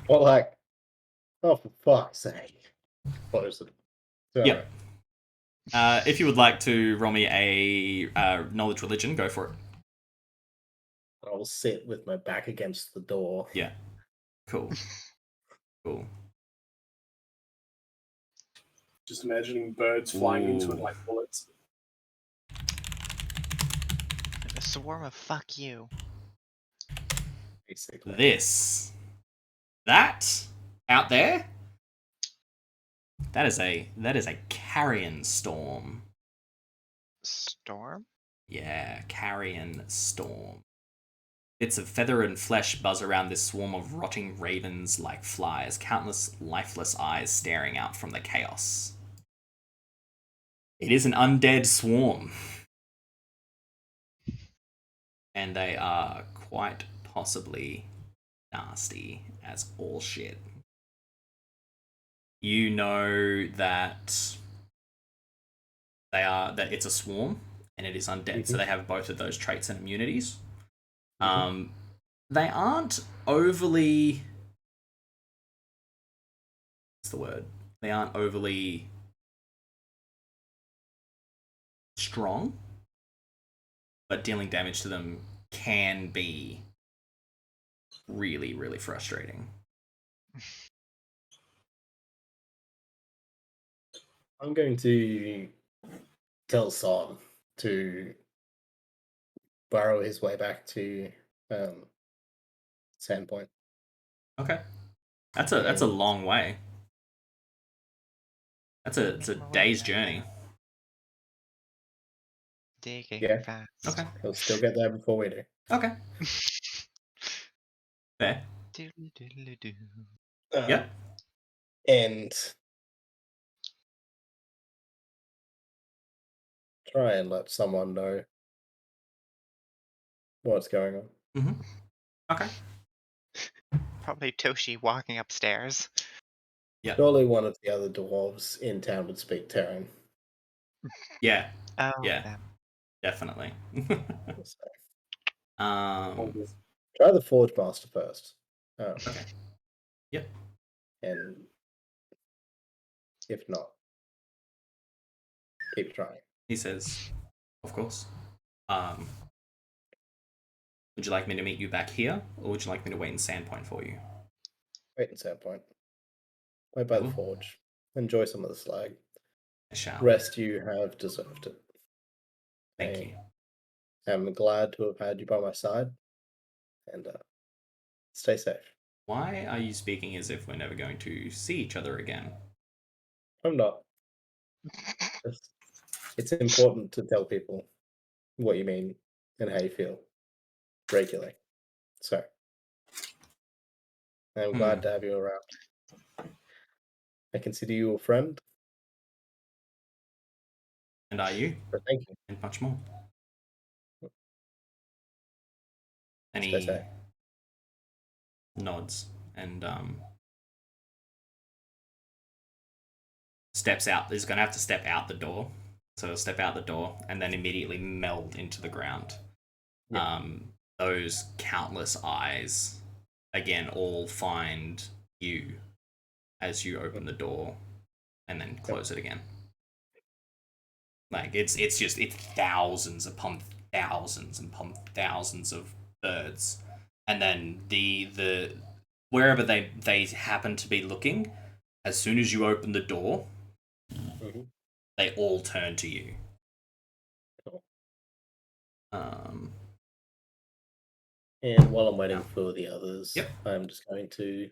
Well, like, oh, for fuck's sake. Close it. Yep. If you would like to roll me a knowledge religion, go for it. I'll sit with my back against the door. Yeah. Cool. Cool. Just imagining birds flying into it like bullets. A swarm of fuck you. Basically. That out there, that is a carrion storm. Storm? Yeah, carrion storm. Bits of feather and flesh buzz around this swarm of rotting ravens like flies, countless lifeless eyes staring out from the chaos. It is an undead swarm. And they are quite possibly nasty as all shit. You know that that it's a swarm and it is undead, so they have both of those traits and immunities. They aren't overly, what's the word? They aren't overly strong, but dealing damage to them can be really, really frustrating. I'm going to tell Son to burrow his way back to Sandpoint. Okay, that's a long way. It's a day's journey. Digging Yeah. fast. Okay. He'll still get there before we do. Okay. Fair. Doodly-doodly-doo. Yep. And try and let someone know what's going on. Mm-hmm. Okay. Probably Toshi walking upstairs. Yep. Surely one of the other dwarves in town would speak Terran. Yeah. Oh, Yeah. them. Definitely. So um. try the Forge Master first. Okay. Yep. And if not, keep trying. He says, "Of course. Would you like me to meet you back here, or would you like me to wait in Sandpoint for you?" Wait in Sandpoint. Wait by the Cool. Forge. Enjoy some of the slag. I shall. Rest you have deserved it. Thank you. I'm glad to have had you by my side. And stay safe. Why are you speaking as if we're never going to see each other again? I'm not. It's important to tell people what you mean and how you feel regularly. So I'm glad to have you around. I consider you a friend. And are you? So thank you. And much more. And Stay he safe. nods and steps out. He's going to have to step out the door. So he'll step out the door and then immediately meld into the ground. Yeah. Those countless eyes, again, all find you as you open the door and then close it again. Like, it's thousands upon thousands upon thousands of birds. And then the wherever they happen to be looking, as soon as you open the door, they all turn to you. Cool. Um, And while I'm waiting for the others, Yep. I'm just going to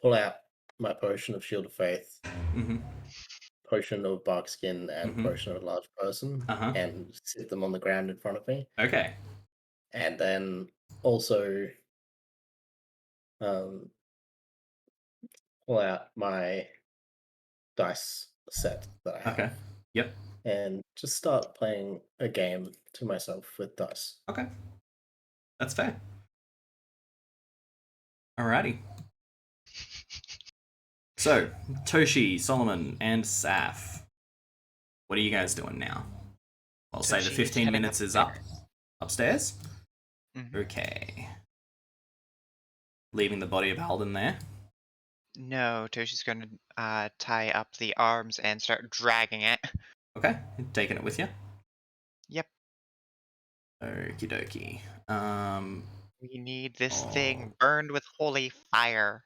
pull out my potion of Shield of Faith, potion of Barkskin, and potion of Large Person, and sit them on the ground in front of me. Okay. And then also pull out my dice set that I have. Okay. Yep. And just start playing a game to myself with dice. Okay. That's fair. Alrighty. So, Toshi, Solomon, and Saf. What are you guys doing now? I'll say the Toshi's 15 heading minutes is up. Upstairs? Mhm. Okay. Leaving the body of Aldern there. No, Toshi's going to tie up the arms and start dragging it. Okay, taking it with you. Yep. Okie dokie. We need this thing burned with holy fire.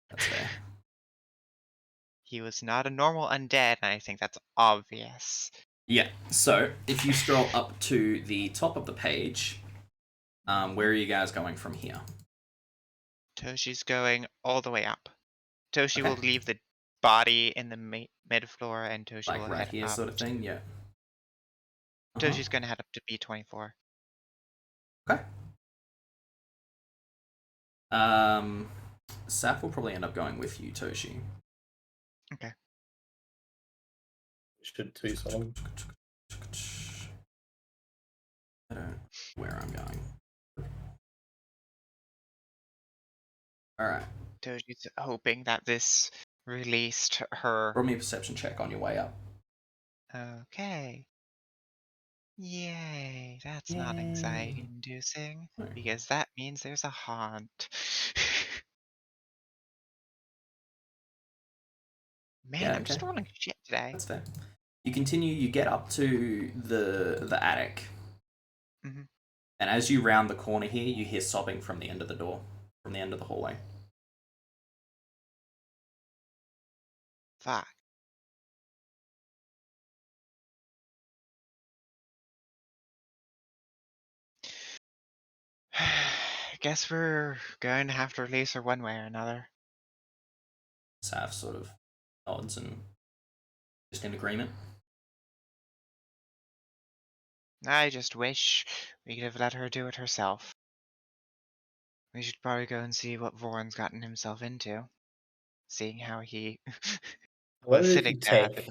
That's fair. He was not a normal undead, and I think that's obvious. Yeah, so if you scroll up to the top of the page, where are you guys going from here? Toshi's going all the way up. Toshi Okay. will leave the body in the mid floor, and Toshi Like will right head here up. sort of thing, yeah. Toshi's going to head up to B24. Okay. Saf will probably end up going with you, Toshi. Okay. Should too, Solomon. I don't know where I'm going. Alright. Toshi's hoping that this released her. Roll me a perception check on your way up. Okay. Yay, that's not Yay. anxiety inducing, No. because that means there's a haunt. Man, Yeah, I'm just okay. rolling shit today. That's fair. You continue, you get up to the attic. Mhm. And as you round the corner here, you hear sobbing from the end of the door, from the end of the hallway. Fuck. Guess we're going to have to release her one way or another. Saf sort of nods and just in agreement. I just wish we could have let her do it herself. We should probably go and see what Voron's gotten himself into. Seeing how he What was if sitting you there. take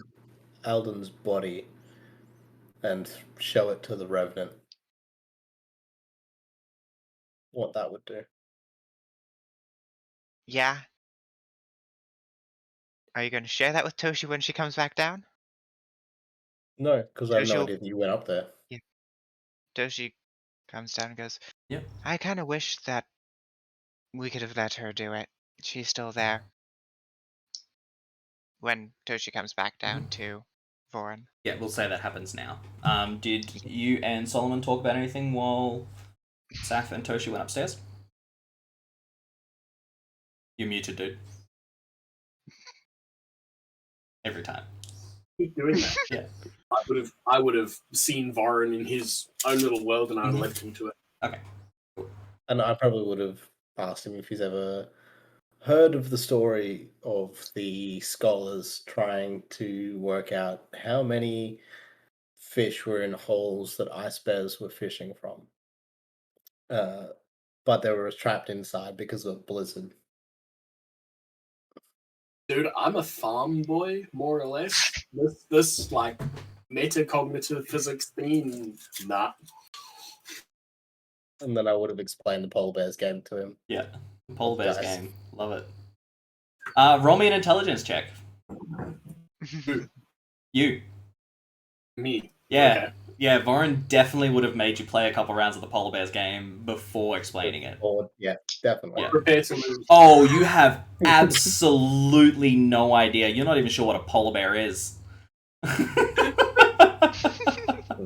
Aldern's body and show it to the Revenant? What that would do? Yeah. Are you going to share that with Toshi when she comes back down? No, because I have no Toshi, idea that you went up there. Toshi comes down and goes, Yep. I kind of wish that we could have let her do it. She's still there. When Toshi comes back down to Voron. Yeah, we'll say that happens now. Did you and Solomon talk about anything while Saf and Toshi went upstairs? You're muted, dude. Every time. Keep doing that. Yeah. I would have seen Voron in his own little world, and I would have left him to it. Okay. And I probably would have asked him if he's ever heard of the story of the scholars trying to work out how many fish were in holes that ice bears were fishing from. But they were trapped inside because of a blizzard. Dude, I'm a farm boy, more or less. This like metacognitive physics thing, nah. And then I would have explained the polar bears game to him. Yeah. Polar Bears Dice. game. Love it. Roll me an intelligence check. You. Me. Yeah. Okay. Yeah, Voron definitely would have made you play a couple rounds of the Polar Bears game before explaining it. Or, yeah, definitely. Yeah. Prepare to lose. Oh, you have absolutely no idea. You're not even sure what a polar bear is. I'm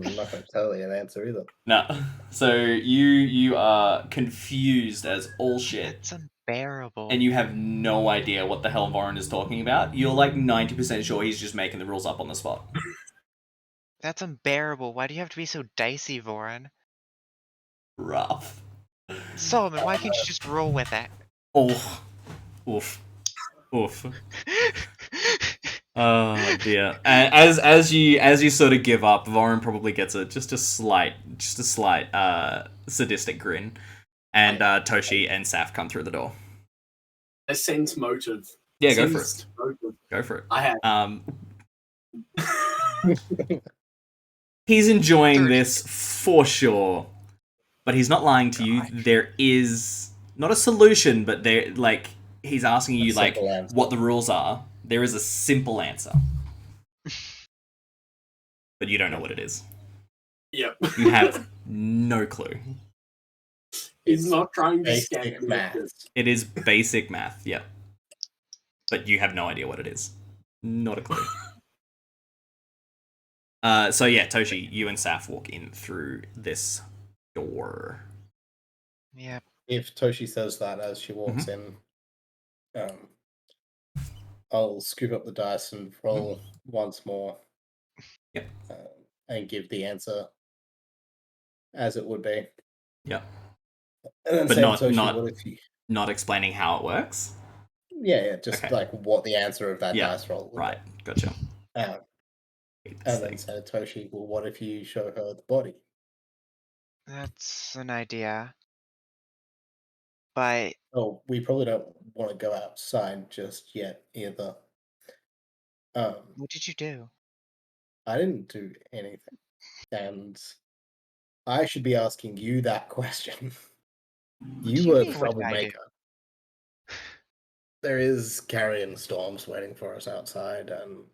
not going to tell you an answer either. No. So you are confused as all shit. It's unbearable. And you have no idea what the hell Voron is talking about. You're like 90% sure he's just making the rules up on the spot. That's unbearable. Why do you have to be so dicey, Voron? Rough. Solomon, why can't you just roll with it? Oh. Oof. Oof. Oh dear. And as you sort of give up, Voron probably gets just a slight sadistic grin, and Toshi and Saf come through the door. A sense motive. Yeah, go for it. Motive. Go for it. I have. He's enjoying 30. this for sure. But he's not lying to you. There is not a solution, but there, like, he's asking you, like, simple answer. what the rules are. There is a simple answer. But you don't know what it is. Yep. You have no clue. He's It's not trying to basic scam me. math. It is basic math, yeah. But you have no idea what it is. Not a clue. So yeah, Toshi, you and Saf walk in through this door. Yep. If Toshi says that as she walks in, I'll scoop up the dice and roll once more. Yep. And give the answer as it would be. Yep. And then But say not to Toshi, not what if you... not explaining how it works. Yeah, just Okay. like what the answer of that Yeah, dice roll would right. Gotcha. be. And then say to Toshi, well, what if you show her the body? That's an idea. But Oh, we probably don't want to go outside just yet either. what did you do? I didn't do anything. And I should be asking you that question. What You do you were the mean, what did I do? troublemaker. There is carrion storms waiting for us outside, and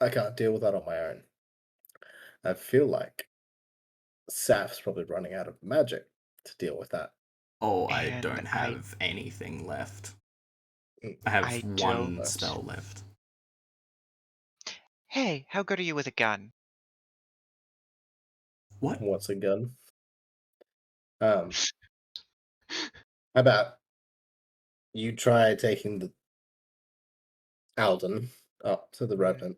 I can't deal with that on my own. I feel like Saf's probably running out of magic to deal with that. Oh, I And don't have anything left. Mm. I have I one don't- spell left. Hey, how good are you with a gun? What? What's a gun? How about you try taking the Aldern up to the Revenant.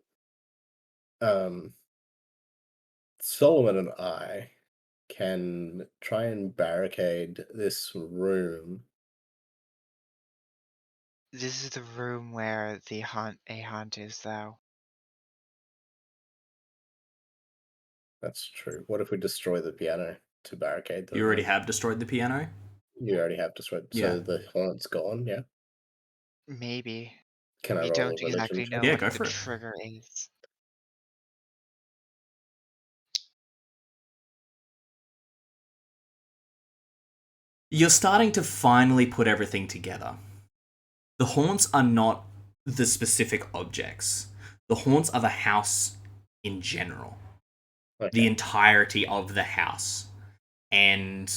Solomon and I can try and barricade this room. This is the room where a haunt is, though. That's true. What if we destroy the piano to barricade the You already room? have destroyed the piano? You already have destroyed. Yeah. So the haunt's gone. Yeah. Maybe. Can I We roll don't a religion exactly check? know Yeah, what go the for it. trigger is. You're starting to finally put everything together. The haunts are not the specific objects. The haunts are the house in general. Okay. The entirety of the house. And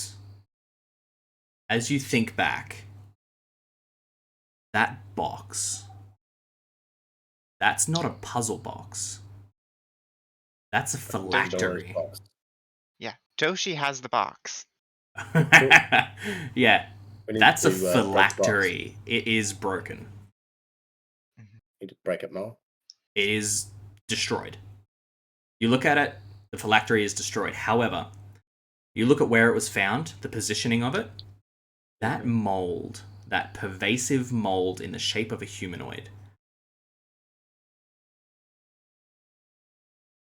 as you think back, that box, that's not a puzzle box. That's a Pandora's phylactery. box. Yeah, Toshi has the box. Yeah, We need that's a to, break the box. phylactery. It is broken. Need to break it more. It is destroyed. You look at it, the phylactery is destroyed. However, you look at where it was found, the positioning of it, that mold, that pervasive mold in the shape of a humanoid,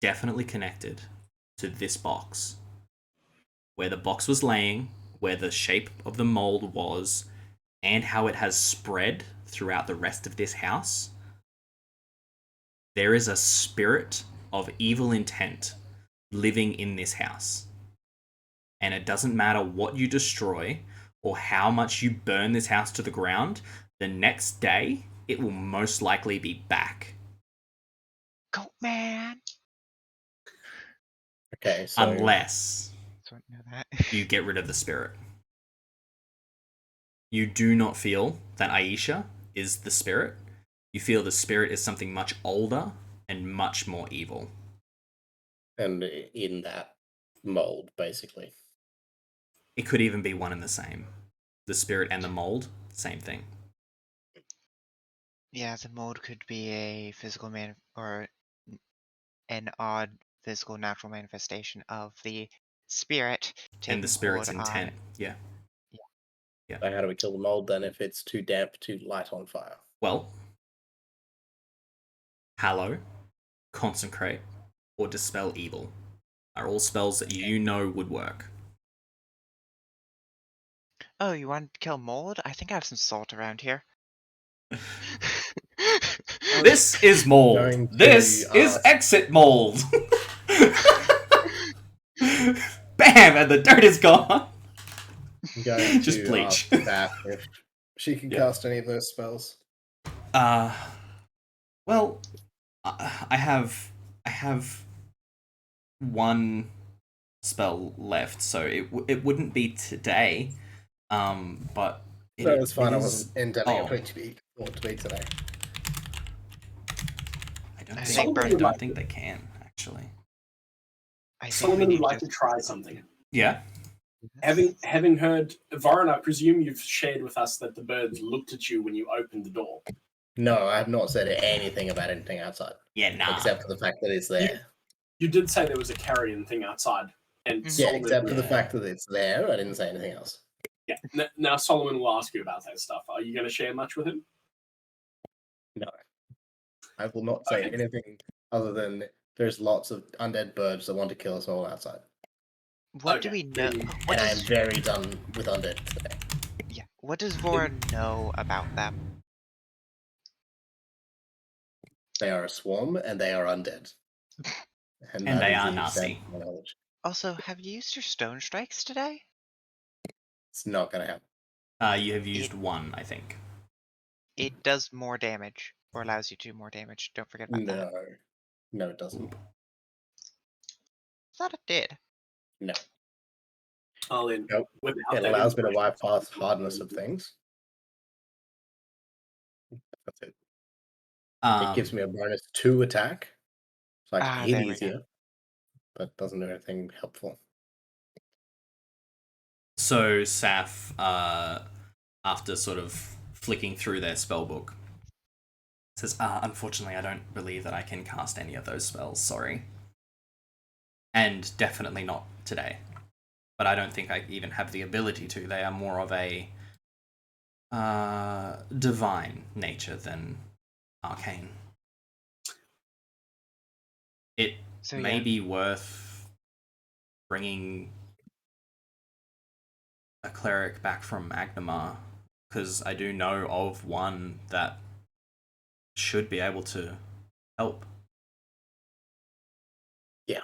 definitely connected to this box. Where the box was laying, where the shape of the mold was, and how it has spread throughout the rest of this house, there is a spirit of evil intent living in this house. And it doesn't matter what you destroy or how much you burn this house to the ground, the next day it will most likely be back. Goat man! Okay, so Unless Don't know that. you get rid of the spirit. You do not feel that Aisha is the spirit. You feel the spirit is something much older and much more evil. and in that mold, basically. It could even be one and the same. The spirit and the mold, same thing. Yeah, the mold could be a physical or an odd physical natural manifestation of the spirit taking And the spirit's hold intent. on. Yeah. So how do we kill the mold then if it's too damp to light on fire? Well, hallow, consecrate, or dispel evil are all spells that you know would work. Oh, you want to kill mold? I think I have some salt around here. This is mold. Going to This is ask- exit mold. Bam! bam, and the dirt is gone. I'm going Just to bleach. ask Saf if she can Yeah. cast any of those spells. Well, I have one spell left, so it wouldn't be today. But No, it's fine. it I is. wasn't intending Oh, for it to be today. I think I Burn- don't think they can actually. I think we Solomon need would like to to try something. Yeah. Having heard Varn, I presume you've shared with us that the birds looked at you when you opened the door. No, I have not said anything about anything outside, Yeah. Nah. except for the fact that it's there. You did say there was a carrion thing outside, and Mhm. Yeah, Solomon. except for the Yeah. fact that it's there. I didn't say anything else. Yeah. Now Solomon will ask you about that stuff. Are you going to share much with him? No, I will not say Okay. anything other than there's lots of undead birds that want to kill us all outside, What do Okay, we know? then- What and I am does very done with undead today. yeah? What does Voran know about them? They are a swarm, and they are undead, And that they is are the extent nasty. of my knowledge. Also, have you used your stone strikes today? It's not going to happen. You have used one, I think. It does more damage, or allows you to do more damage. Don't forget about that. No, it doesn't. Thought it did. No, I'll in. Nope. Without it that allows me to information, bypass hardness of things. That's it. It gives me a bonus 2 attack, so I can hit there we go. easier, but doesn't do anything helpful. So Saf, after sort of flicking through their spell book, says, unfortunately, I don't believe that I can cast any of those spells, sorry. And definitely not today. But I don't think I even have the ability to. They are more of a divine nature than arcane. It So may yeah, be worth bringing a cleric back from Agnamar, because I do know of one that should be able to help. Yeah,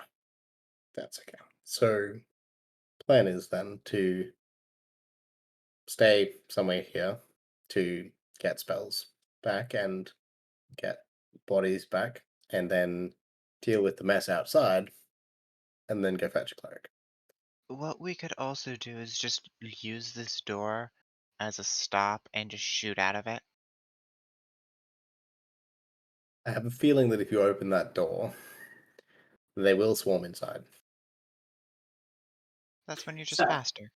that's okay. So, plan is then to stay somewhere here to get spells back and get bodies back, and then deal with the mess outside, and then go fetch a cleric. what we could also do is just use this door as a stop and just shoot out of it. I have a feeling that if you open that door, they will swarm inside. That's when you're just So- faster.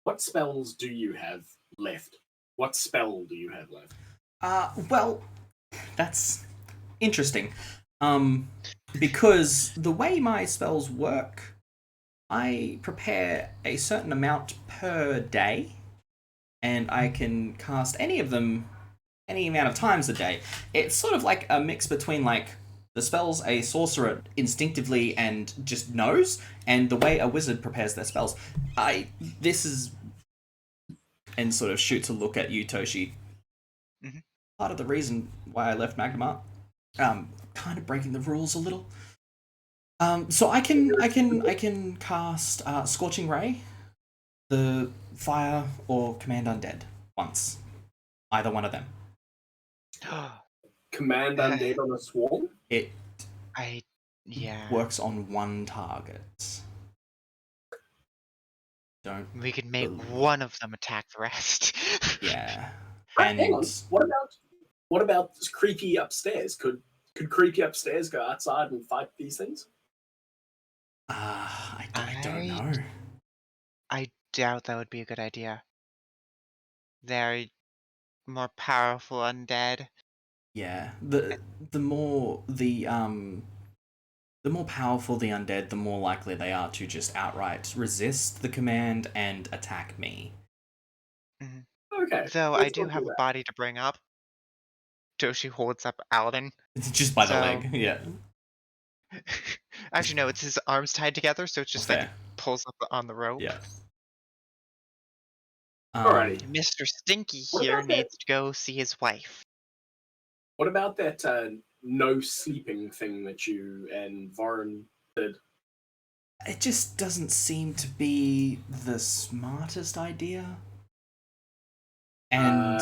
what spells do you have left? What spell do you have left? Well, that's interesting. Because the way my spells work, I prepare a certain amount per day, and I can cast any of them any amount of times a day. It's sort of like a mix between like the spells a sorcerer instinctively and just knows, and the way a wizard prepares their spells. This is, and sort of shoots a look at you, Toshi. Mhm. Part of the reason why I left Magnemar, kind of breaking the rules a little. So I can cast Scorching Ray, the Fire, or Command Undead once. Either one of them. Command undead on a swarm? It Yeah. works on one target. Don't. We could make believe- one of them attack the rest. Yeah. Hang on. And What about this creepy upstairs? Could creepy upstairs go outside and fight these things? I don't I- know. I doubt that would be a good idea. They're more powerful undead. Yeah. The more powerful the undead, the more likely they are to just outright resist the command and attack me. Okay. Though I let's do not have do a that. body to bring up. Toshi holds up Aldern. Just by the So- leg, yeah. Actually, no, it's his arms tied together, so it's just like Fair. pulls up on the rope. Yeah. Alrighty. Mr. Stinky What here about that? needs to go see his wife. What about that no sleeping thing that you and Varn did? it just doesn't seem to be the smartest idea. And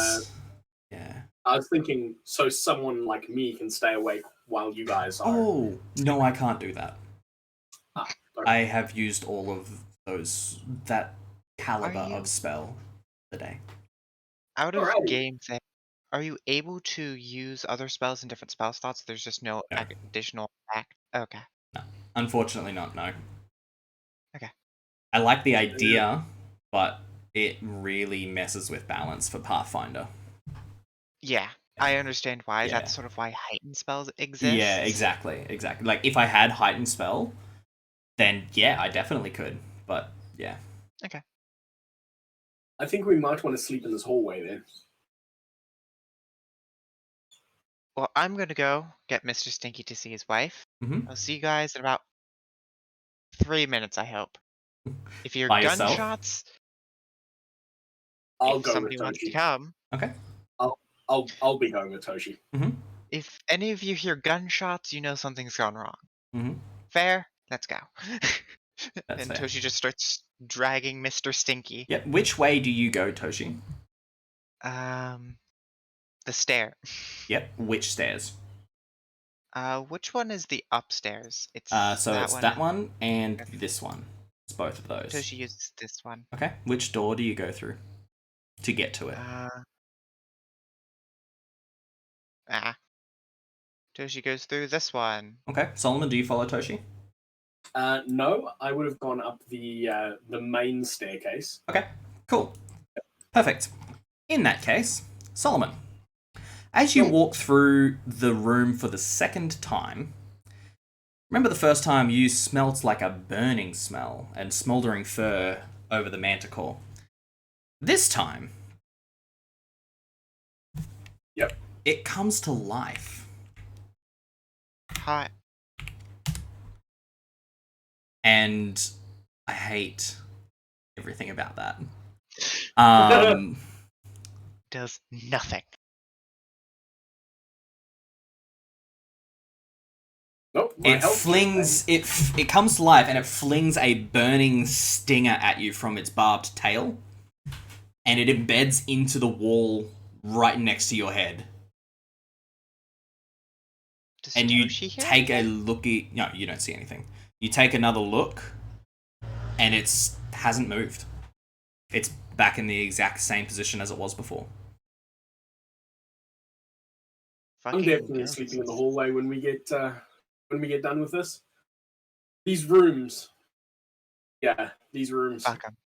yeah. I was thinking, so someone like me can stay awake while you guys are. Oh no, I can't do that. Sorry. I have used all of that caliber Are you- of spell today. Out of Alrighty. game thing, are you able to use other spells in different spell slots? There's just no No. additional act. Okay. Unfortunately, not. No. Okay. I like the idea, but it really messes with balance for Pathfinder. Yeah, I understand why. Yeah. That's sort of why heightened spells exist. Yeah, exactly. Like, if I had heightened spell, then yeah, I definitely could. But yeah. Okay. I think we might want to sleep in this hallway then. Well, I'm gonna go get Mr. Stinky to see his wife. Mm-hmm. I'll see you guys in about 3 minutes, I hope. If you hear By yourself? gunshots, I'll if go somebody with wants to Toshi. come, Okay. I'll be going with Toshi. if any of you hear gunshots, you know something's gone wrong. Mm-hmm. Fair? Let's go. That's And fair. Toshi just starts dragging Mr. Stinky. Yep. Which way do you go, Toshi? The stair. Yep. Which stairs? Which one is the upstairs? It's So that it's one. that one and this one. It's both of those. Toshi uses this one. Okay. Which door do you go through to get to it? Toshi goes through this one. Okay. Solomon, do you follow Toshi? No, I would have gone up the main staircase. Okay. Cool. Perfect. In that case, Solomon, as you walk through the room for the second time, remember the first time you smelt like a burning smell and smouldering fur over the manticore? This time, Yep. it comes to life. Hot. And I hate everything about that. Does nothing. Nope. It flings it comes to life and it flings a burning stinger at you from its barbed tail, and it embeds into the wall right next to your head. Does And you Toshi hear take a anything? looky. No, you don't see anything. You take another look, and it's hasn't moved. It's back in the exact same position as it was before. I'm Fucking definitely ghosts. sleeping in the hallway when we get done with this. These rooms. Yeah, these rooms. Fuck 'em.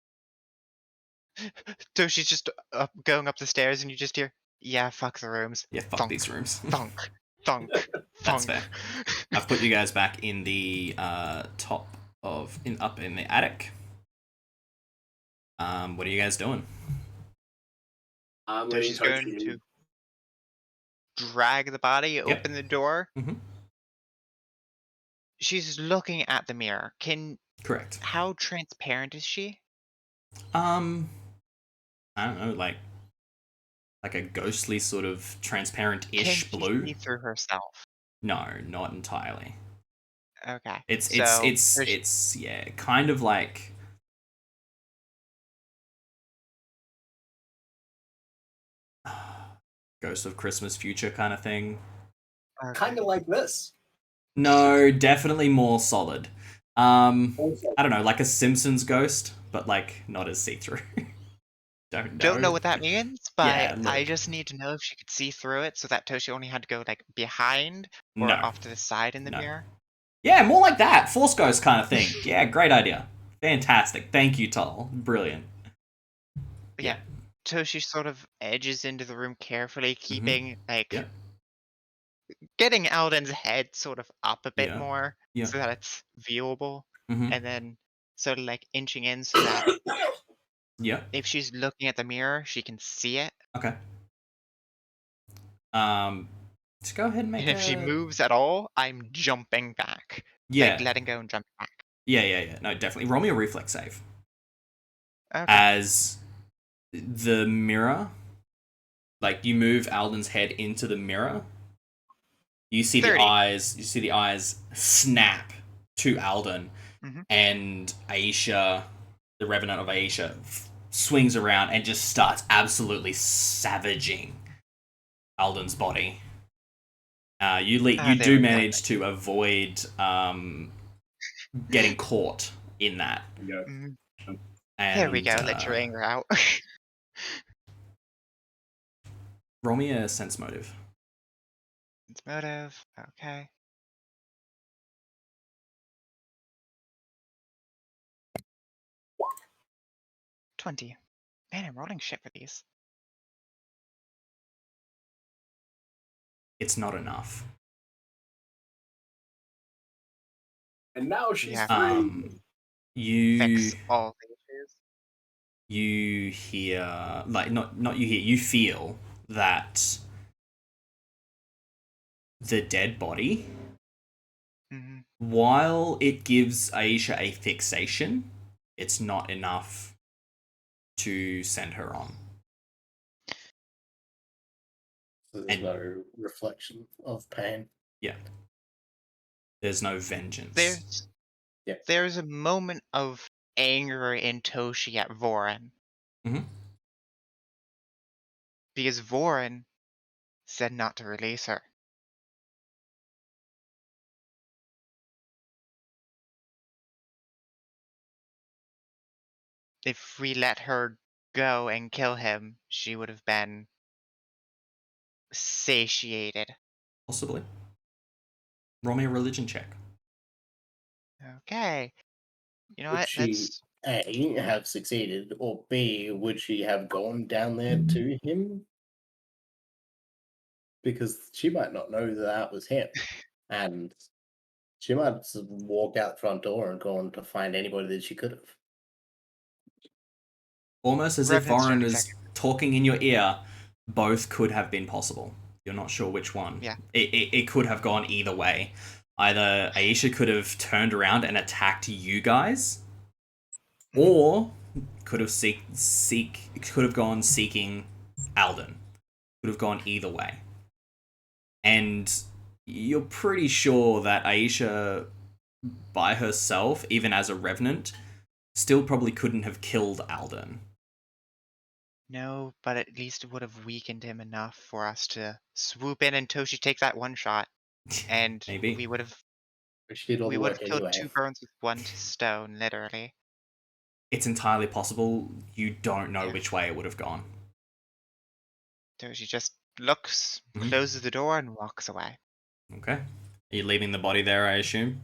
Toshi's just going up the stairs, and you just hear, "Yeah, fuck the rooms." Yeah, fuck Thunk, these rooms. thunk, thunk, That's thunk. fair. I've put you guys back in the up in the attic. What are you guys doing? I'm letting Toshi's going Toshi to in. drag the body, open the door. Mhm. She's looking at the mirror. Correct. How transparent is she? I don't know, like a ghostly sort of Can transparent-ish she blue. see through herself? No, not entirely. Okay. It's yeah, kind of like Ghost of Christmas Future kind of thing. Okay. Kind of like this. No, definitely more solid. I Also, don't know, like a Simpsons ghost, but like not as see-through. Don't know what that means, but Yeah, I look. just need to know if she could see through it so that Toshi only had to go like behind or No. off to the side in the No. mirror. Yeah, more like that. Force ghost kind of thing. Yeah, great idea. Fantastic. Thank you, Tull. Brilliant. Yeah. Toshi sort of edges into the room carefully, Mm-hmm. keeping like Yeah. getting Aldern's head sort of up a bit Yeah. more Yeah. so that it's viewable, Mm-hmm. and then sort of like inching in so that Yeah. if she's looking at the mirror, she can see it. Okay. Let's go ahead and make And if she moves at all, I'm jumping back. Yeah. Like letting go and jumping back. Yeah. No, definitely. Roll me a reflex save. Okay. As the mirror, like you move Alden's head into the mirror, you see 30. the eyes snap to Alden, and Aisha, the Revenant of Aisha, swings around and just starts absolutely savaging Aldern's body. You There do we go. manage to avoid getting caught in that. Yeah. Mhm. And, There we go. Let your anger out. roll me a sense motive. It's motive. Okay. 20. Man, I'm rolling shit for these. It's not enough. And now she's Yeah. free. You Fix all the issues. you hear, like, not you hear, you feel that the dead body, Mhm. while it gives Aisha a fixation, it's not enough to send her on. So there's And- no reflection of pain. Yeah. There's no vengeance. There's a moment of anger in Toshi at Voran. Mhm. Because Voran said not to release her. If we let her go and kill him, she would have been satiated. Possibly. Roll me a religion check. Okay. You know Would what? she A, have succeeded, or B, would she have gone down there to him? Because she might not know that was him. And she might have just walked out the front door and gone to find anybody that she could have. Almost as if Revenant's Voran turn, is exactly. talking in your ear, both could have been possible. You're not sure which one. Yeah. It could have gone either way. Either Aisha could have turned around and attacked you guys, or could have could have gone seeking Aldern. Could have gone either way. And you're pretty sure that Aisha, by herself, even as a revenant, still probably couldn't have killed Aldern. No, but at least it would have weakened him enough for us to swoop in and Toshi take that one shot, and Maybe. we would have But she did all the work killed anyway. 2 birds with 1 stone, literally. It's entirely possible. You don't know Yeah. which way it would have gone. Toshi just looks, Mhm. closes the door, and walks away. Okay. Are you leaving the body there, I assume?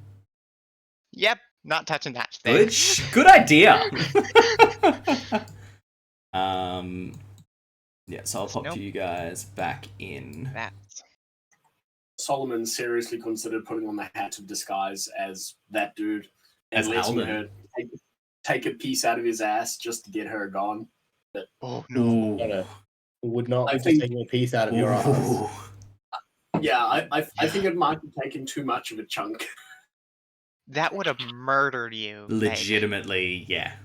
Yep, not touching that thing. Good idea. Yeah, so I'll pop Nope. you guys back in. That's Solomon seriously considered putting on the hat of disguise as that dude and As letting Aldern. her take a piece out of his ass just to get her gone. oh no. Ooh. No. Would not I be just think- taking a piece out of your ass. Ooh. Yeah, I think it might be taking too much of a chunk. That would have murdered you. Legitimately, yeah.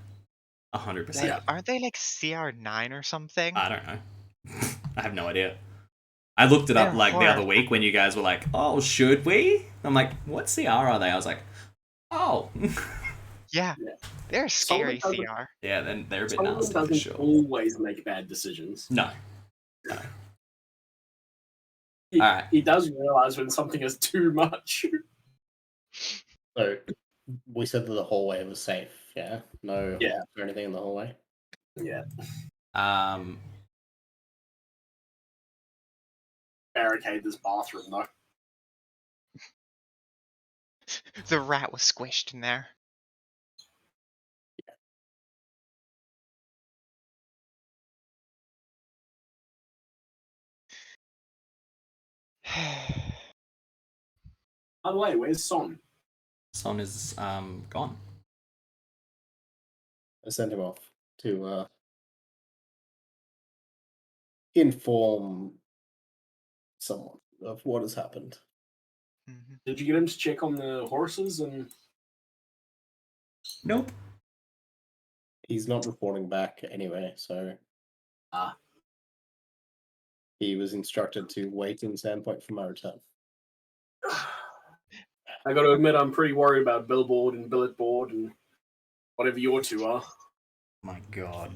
100%. Like, aren't they like CR9 or something? I don't know. I have no idea. I looked it up They're like the other horrifying. week when you guys were like, "Oh, should we?" I'm like, "What CR are they?" I was like, "Oh, Yeah, Yeah. they're scary Solomon CR. yeah." Then they're a bit Solomon nasty for doesn't sure. always make bad decisions. No, He, Alright. he does realize when something is too much. So we said that the hallway was safe, yeah? No Yeah. holes or anything in the hallway? Yeah, barricade this bathroom though. The rat was squished in there. By the way, where's Son? Son is gone. I sent him off to inform someone of what has happened. Mhm. Did you get him to check on the horses and Nope. He's not reporting back anyway, so Ah. he was instructed to wait in Sandpoint for my return. I got to admit, I'm pretty worried about billboard and billet board and whatever your two are. My God.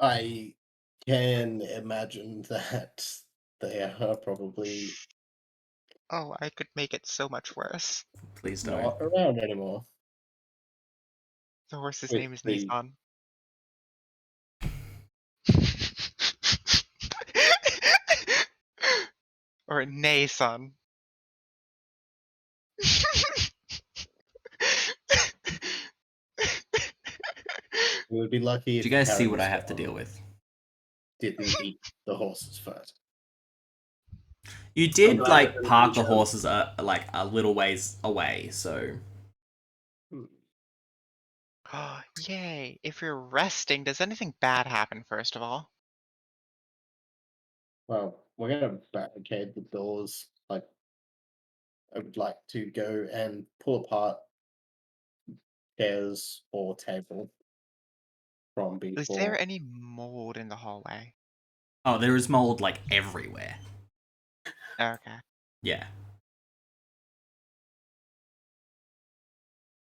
I can imagine that they are probably Oh, I could make it so much worse. Please don't. not around anymore. The horse's With name is the- Nissan. Or Nason. We would be lucky Do if you guys see Karen what I have to Scott deal with? didn't eat the horses first. You did glad like that it park the didn't show. horses like a little ways away, so Hmm. Oh, yay. If you're resting, does anything bad happen, first of all? Well, we're gonna barricade the doors. Like, I would like to go and pull apart chairs or table from Is before. there any mold in the hallway? oh, there is mold like everywhere. Okay. Yeah.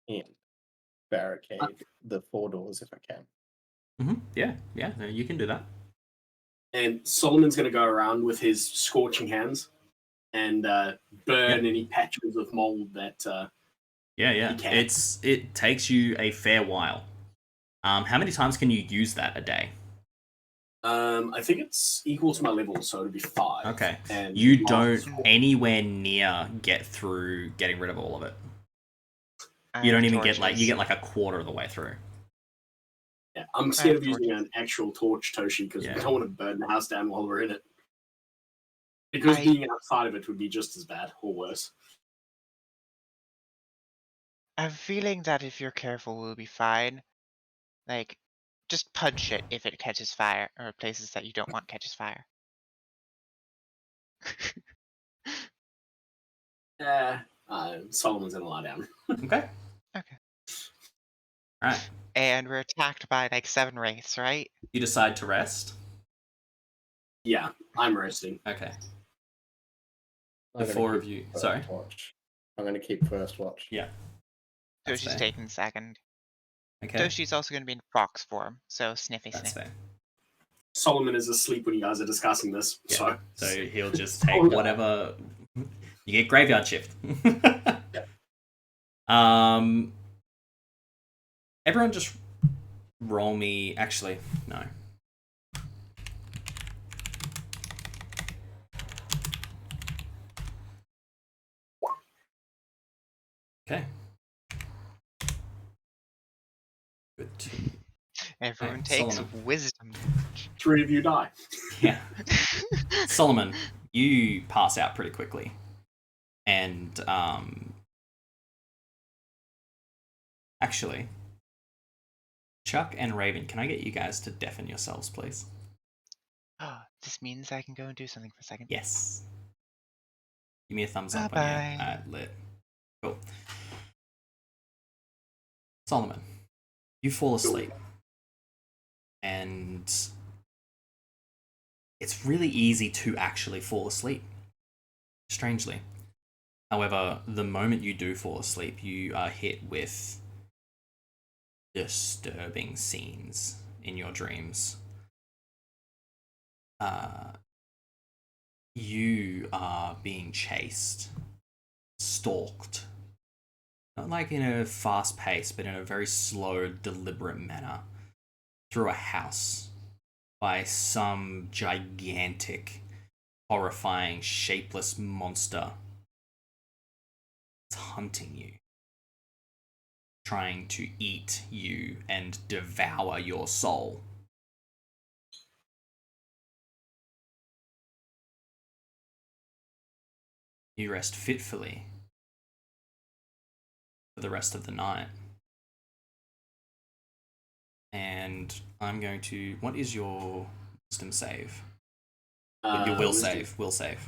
And barricade the 4 doors if I can. Yeah, no, you can do that. And Solomon's going to go around with his scorching hands and burn any patches of mold that. Yeah. You can. It takes you a fair while. How many times can you use that a day? I think it's equal to my level, so it'll be 5. Okay. And You don't anywhere near get through getting rid of all of it. I You don't have even get torches. like a quarter of the way through. Yeah, I'm scared have of using torches. an actual torch, Toshi, because Yeah. we don't want to burn the house down while we're in it. Because being outside of it would be just as bad or worse. I have a feeling that if you're careful, we'll be fine. Like, just punch it if it catches fire, or places that you don't want catches fire. Solomon's gonna lie down. Okay. Okay. Alright. And we're attacked by like 7 wraiths, right? You decide to rest? Yeah, I'm resting. Okay. I'm The gonna 4 of keep you. first Sorry. watch. I'm gonna keep first watch. Yeah. That's Toshi's fair. taking second. Okay. Toshi's also going to be in fox form, so sniffy That's sniff. fair. Solomon is asleep when you guys are discussing this, Yeah. so So he'll just take Oh, God. whatever. You get graveyard shift. Everyone just roll me. Actually, no. Okay. Good. Everyone Right, takes Solomon. wisdom. 3 of you die. Yeah. Solomon, you pass out pretty quickly. And actually, Chuck and Raven, can I get you guys to deafen yourselves, please? Oh, this means I can go and do something for a second. Yes. Give me a thumbs up Bye-bye. when you're lit. Cool. Solomon, you fall asleep. And it's really easy to actually fall asleep, strangely. However, the moment you do fall asleep, you are hit with disturbing scenes in your dreams. You are being chased, stalked, not like in a fast pace, but in a very slow, deliberate manner, through a house by some gigantic, horrifying, shapeless monster. It's hunting you, trying to eat you and devour your soul. You rest fitfully for the rest of the night. And I'm going to... What is your wisdom save? Your will Wisdom. save. Will save.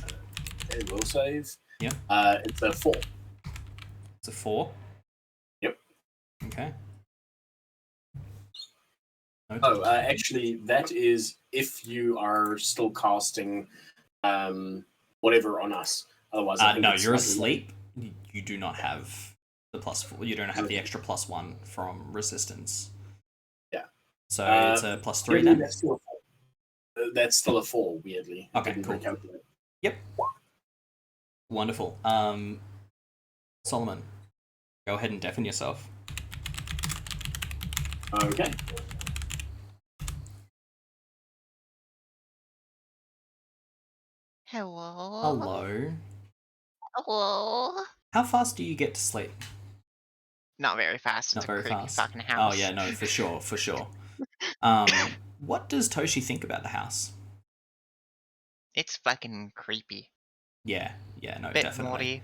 Okay, will save. Yep. It's a 4. It's a 4? Yep. Okay. Oh, actually, that is if you are still casting whatever on us. Otherwise, I think no, it's you're like- asleep. you do not have the +4. You don't have the extra +1 from resistance. Yeah. So it's a +3 weirdly, then. That's still a 4. Weirdly, it Okay, didn't cool. recalculate. Yep. Wonderful. Solomon, go ahead and deafen yourself. Okay. Hello. Hello. Hello. How fast do you get to sleep? Not very fast. Not It's a very creepy fast. fucking Oh house. yeah, no, for sure, for sure. What does Toshi think about the house? It's fucking creepy. Yeah, no, Bit definitely. moody.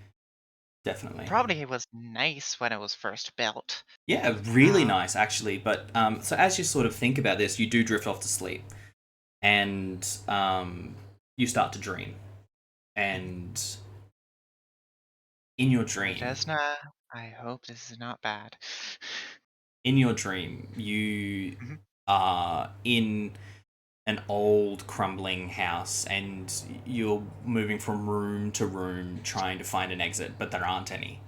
Definitely. Probably it was nice when it was first built. Yeah, really nice actually. But so as you sort of think about this, you do drift off to sleep, and you start to dream, and in your dream, I hope this is not bad. you Mhm. are in an old crumbling house, and you're moving from room to room trying to find an exit, but there aren't any.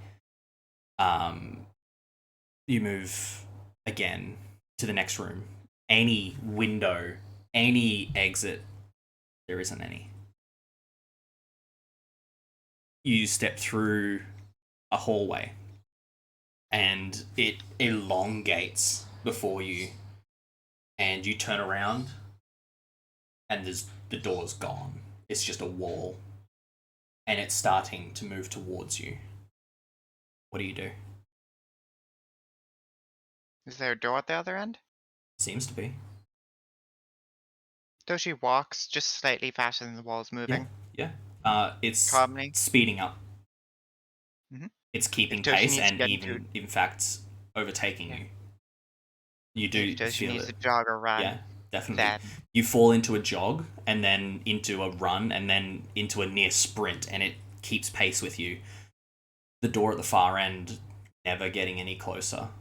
You move again to the next room. Any window, any exit, there isn't any. You step through a hallway, and it elongates before you, and you turn around, and the door's gone. It's just a wall, and it's starting to move towards you. What do you do? Is there a door at the other end? Seems to be. Toshi walks just slightly faster than the wall's moving. Yeah. It's Calmly. speeding up. Mhm. It's keeping If Toshi pace needs to and get into even, in fact, overtaking Yeah. you. You If do Toshi feel needs it. to jog or run, Yeah, definitely. then You fall into a jog, and then into a run, and then into a near sprint, and it keeps pace with you. The door at the far end never getting any closer.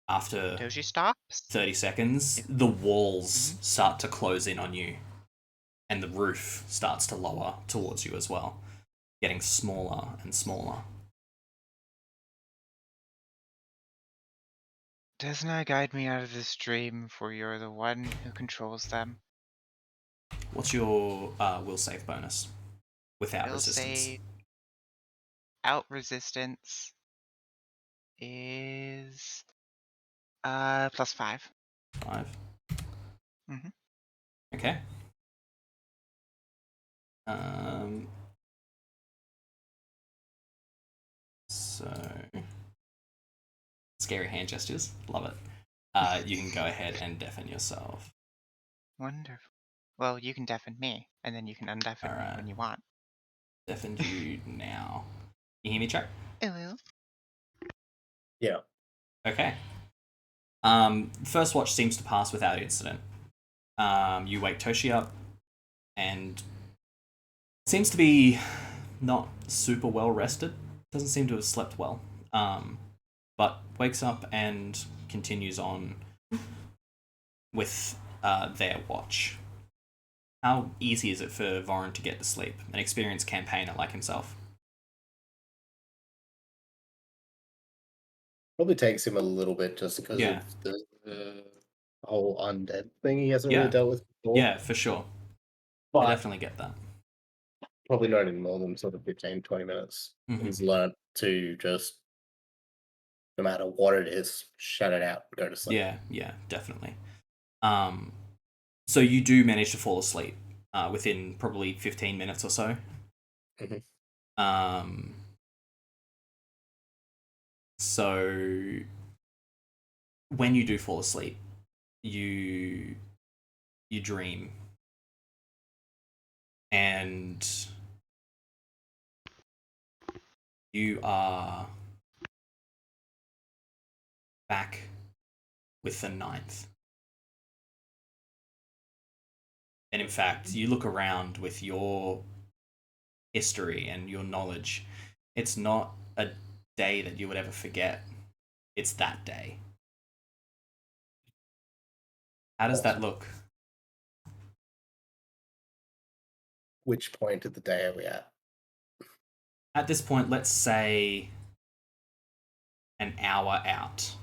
After Toshi stops. 30 seconds, If- the walls Mhm. start to close in on you, and the roof starts to lower towards you as well, getting smaller and smaller. Desna, guide me out of this dream, for you're the one who controls them. What's your will save bonus without Will resistance? save out resistance is +5. 5. Mhm. Okay. Um. So scary hand gestures, love it. You can go ahead and deafen yourself. Wonderful. Well, you can deafen me, and then you can undeafen me Alright. when you want. Deafen you now. You hear me, Chuck? Hello. Yeah. Okay. First watch seems to pass without incident. You wake Toshi up, and seems to be not super well rested. Doesn't seem to have slept well. But wakes up and continues on with their watch. How easy is it for Voron to get to sleep? An experienced campaigner like himself. Probably takes him a little bit just because Yeah. of the whole undead thing he hasn't Yeah. really dealt with before. Yeah, for sure. I But definitely get that. probably not in more than sort of 15, 20 minutes. Mhm. He's learnt to just, no matter what it is, shut it out and go to sleep. Yeah, definitely. So you do manage to fall asleep within probably 15 minutes or so. Mhm. So when you do fall asleep, you dream, and you are back with the ninth. And in fact, you look around with your history and your knowledge. It's not a day that you would ever forget. It's that day. How does that look? Which point of the day are we at? At this point, let's say an hour out.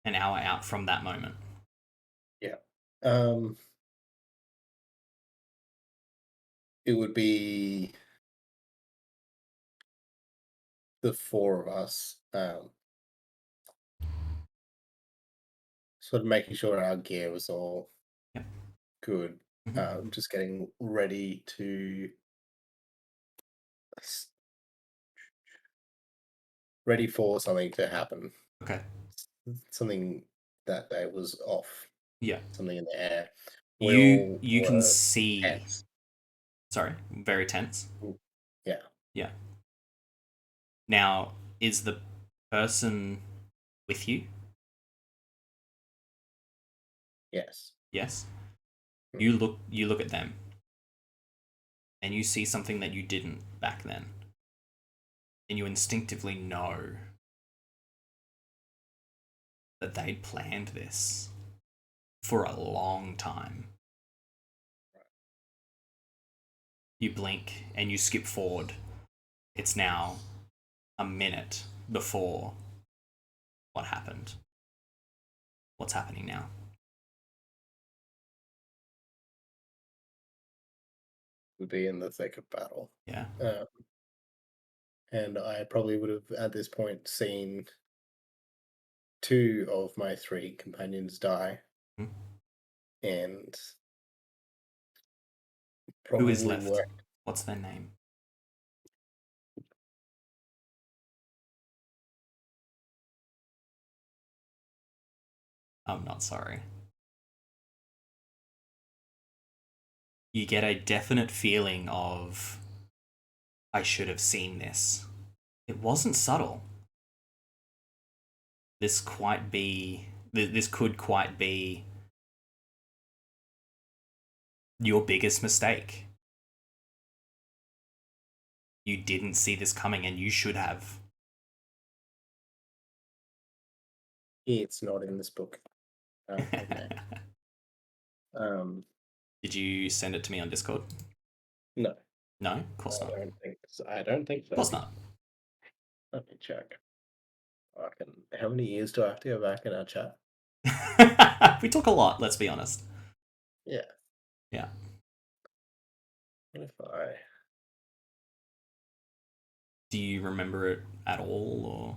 An hour out from that moment. Yeah. It would be the four of us, sort of making sure our gear was all Yep. good. Mhm. Just getting ready to ready for something to happen. Okay. Something that day was off. Yeah. Something in the air. We You all you can were see. tense. Sorry, very tense. Yeah. Yeah. Now, is the person with you? Yes. Yes. Mm. You look at them, and you see something that you didn't back then, and you instinctively know that they'd planned this for a long time. You blink and you skip forward. It's now a minute before what happened. What's happening now? Would be in the thick of battle. Yeah. And I probably would have at this point seen two of my three companions die, Hmm. and Who is probably left? were What's their name? I'm not sorry. You get a definite feeling of, I should have seen this. It wasn't subtle. This could quite be your biggest mistake. You didn't see this coming and you should have. it's not in this book. Okay. Did you send it to me on Discord? No, No, of course not. Of I don't think so. course not. Let me check. How many years do I have to go back in our chat? We talk a lot, let's be honest. Yeah. Yeah. What if I? Do you remember it at all, or?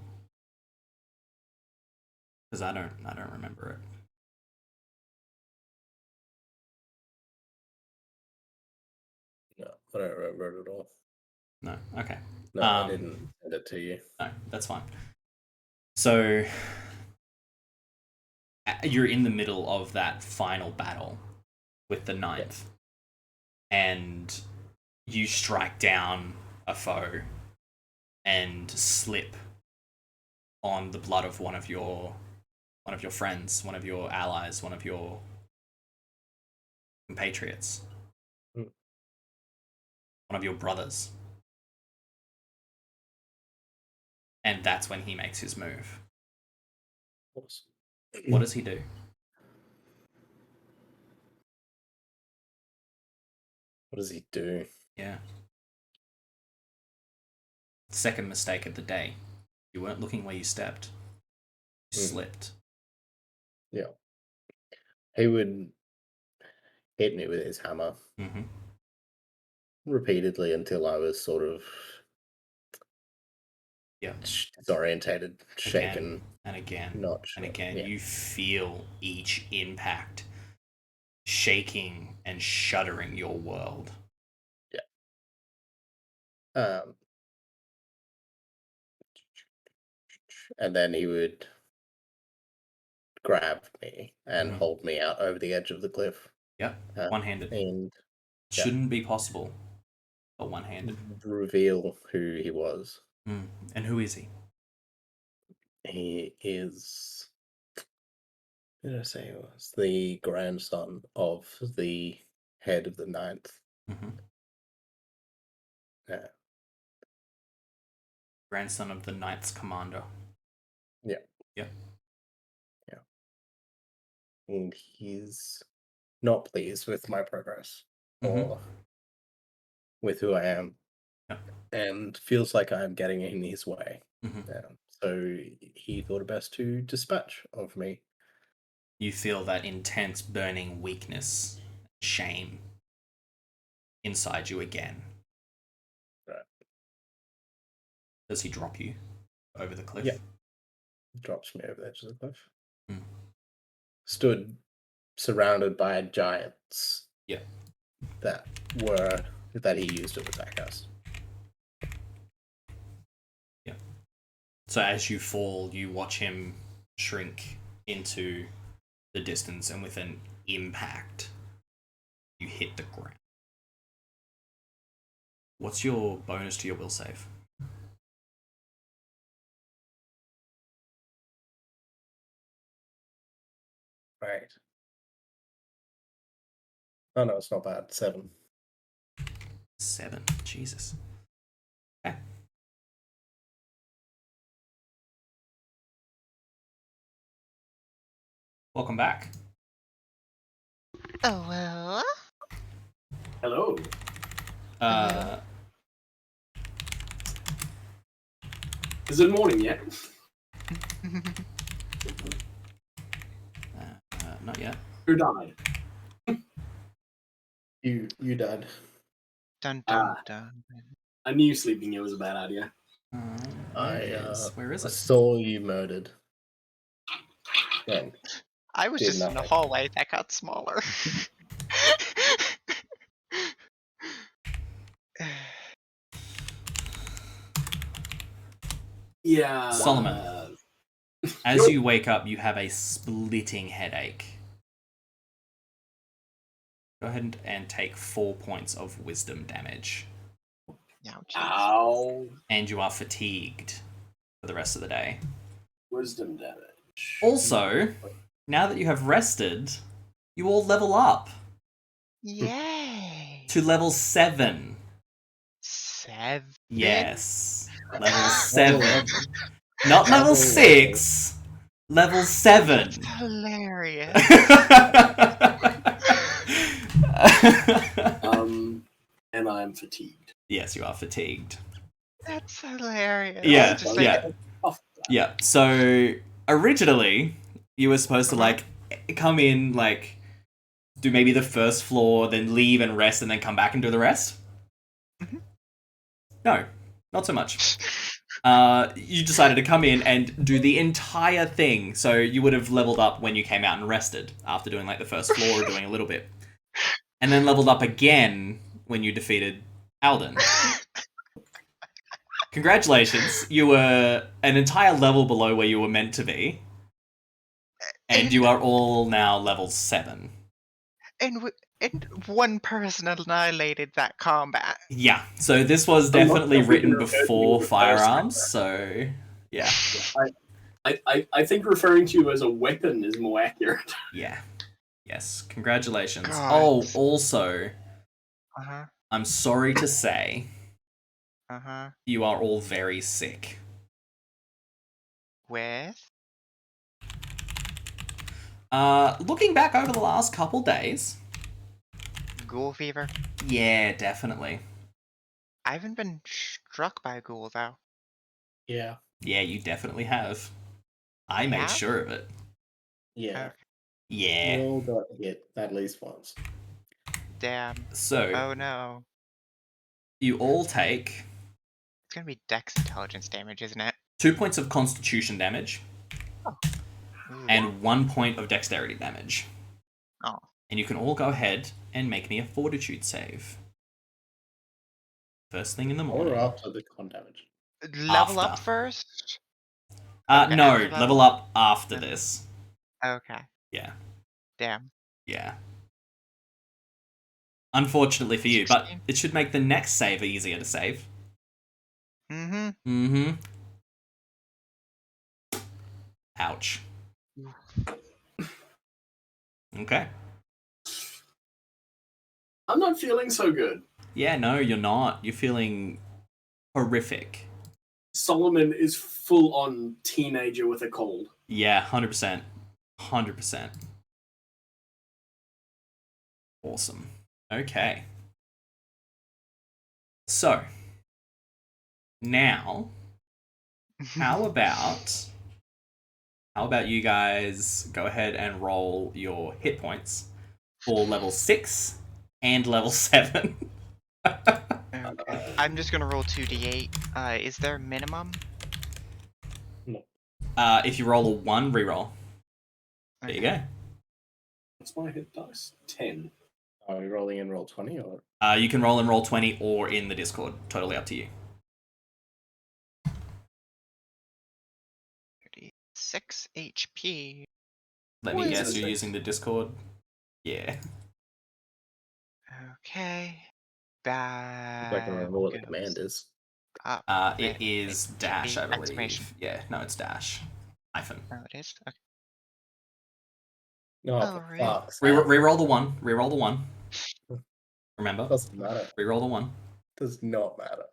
Because I don't remember it. No, I don't remember it at all. No. Okay. No, I didn't send it to you. No, that's fine. So you're in the middle of that final battle with the ninth, and you strike down a foe and slip on the blood of one of your friends, one of your allies, one of your compatriots, Mm. one of your brothers. And that's when he makes his move. Awesome. What does he do? What does he do? Yeah. Second mistake of the day. You weren't looking where you stepped. You slipped. Yeah. He would hit me with his hammer Mm-hmm. repeatedly until I was sort of Yeah. disorientated, shaken, Again and again not and sure. again. Yeah. You feel each impact shaking and shuddering your world. Um, and then he would grab me and Mhm. hold me out over the edge of the cliff. Yep. One-handed. And Shouldn't be possible, but one-handed. reveal who he was. Mm. And who is he? He is, what did I say he was? The grandson of the head of the ninth. Mm-hmm. Yeah. Grandson of the Knight's commander. Yeah. Yep. Yeah. And he's not pleased with my progress or with who I am, Yeah. and feels like I'm getting in his way. Mhm. So he thought it best to dispatch of me. You feel that intense burning weakness, shame inside you again. Right. Does he drop you over the cliff? Yeah. Drops me over the edge of the cliff. Mm. Stood surrounded by giants. Yeah. That he used to attack us. Yeah. So as you fall, you watch him shrink into the distance, and with an impact, you hit the ground. What's your bonus to your will save? Right. Oh no, it's not bad. 7. 7. Jesus. Okay. Welcome back. Oh, well. Hello. Is it morning yet? Not yet. Who died? You died. Dun dun dun. I knew sleeping here was a bad idea. Where is I it? saw you murdered. Yeah. I was Did just in the nothing. hallway that got smaller. Yeah. Solomon. As you wake up, you have a splitting headache. Go ahead and take 4 points of wisdom damage. Ow. And you are fatigued for the rest of the day. Wisdom damage. Also, now that you have rested, you all level up. Yay! To level 7. 7? Yes. Level 7. Not level 6. Level 7. That's hilarious. And I'm fatigued. Yes, you are fatigued. That's hilarious. Yeah, Just like, yeah. So originally, you were supposed to like come in, like do maybe the first floor, then leave and rest, and then come back and do the rest. No, not so much. You decided to come in and do the entire thing. So you would have leveled up when you came out and rested after doing like the first floor or doing a little bit, and then leveled up again when you defeated Aldern. Congratulations, you were an entire level below where you were meant to be, and you are all now level 7. and one person annihilated that combat. Yeah, so this was definitely written before firearms, so yeah. I think referring to you as a weapon is more accurate. Yeah. Yes, congratulations. God. Oh, also, Uh-huh. I'm sorry to say, Uh-huh. you are all very sick. With? Looking back over the last couple days. Ghoul fever? Yeah, definitely. I haven't been struck by a ghoul, though. Yeah. Yeah, you definitely have. I made sure of it. Yeah. Okay. Yeah. We all got hit at least once. Damn. So, Oh no. you all take It's gonna be Dex intelligence damage, isn't it? 2 points of constitution damage Ooh. and 1 point of dexterity damage. Oh. And you can all go ahead and make me a fortitude save. First thing in the morning. Or after the con damage. Level up After. first? No, after level up after this. Okay. Yeah. Damn. Yeah. Unfortunately for you, but 16. it should make the next save easier to save. Mm-hmm. Mm-hmm. Ouch. Okay. I'm not feeling so good. Yeah, no, you're not. You're feeling horrific. Solomon is full on teenager with a cold. Yeah, 100%. 100%. Awesome. Okay. So now, how about you guys go ahead and roll your hit points for level 6 and level 7? Okay. I'm just gonna roll 2d8. Is there a minimum? No. If you roll a 1, reroll. There you go. What's my hit dice? 10. Are we rolling in roll 20 or? You can roll in roll 20 or in the Discord. Totally up to you. 36 HP. Let me guess, Wait. you're using the Discord? Yeah. Okay. If I can That remember what the goes command is. up. It is dash, I believe. Exclamation. Yeah, no, it's dash. Hyphen. Oh, it is? Okay. No, for Alright. fuck's sake. Reroll the 1. Reroll the 1. Remember? Doesn't matter. Reroll the 1. Does not matter.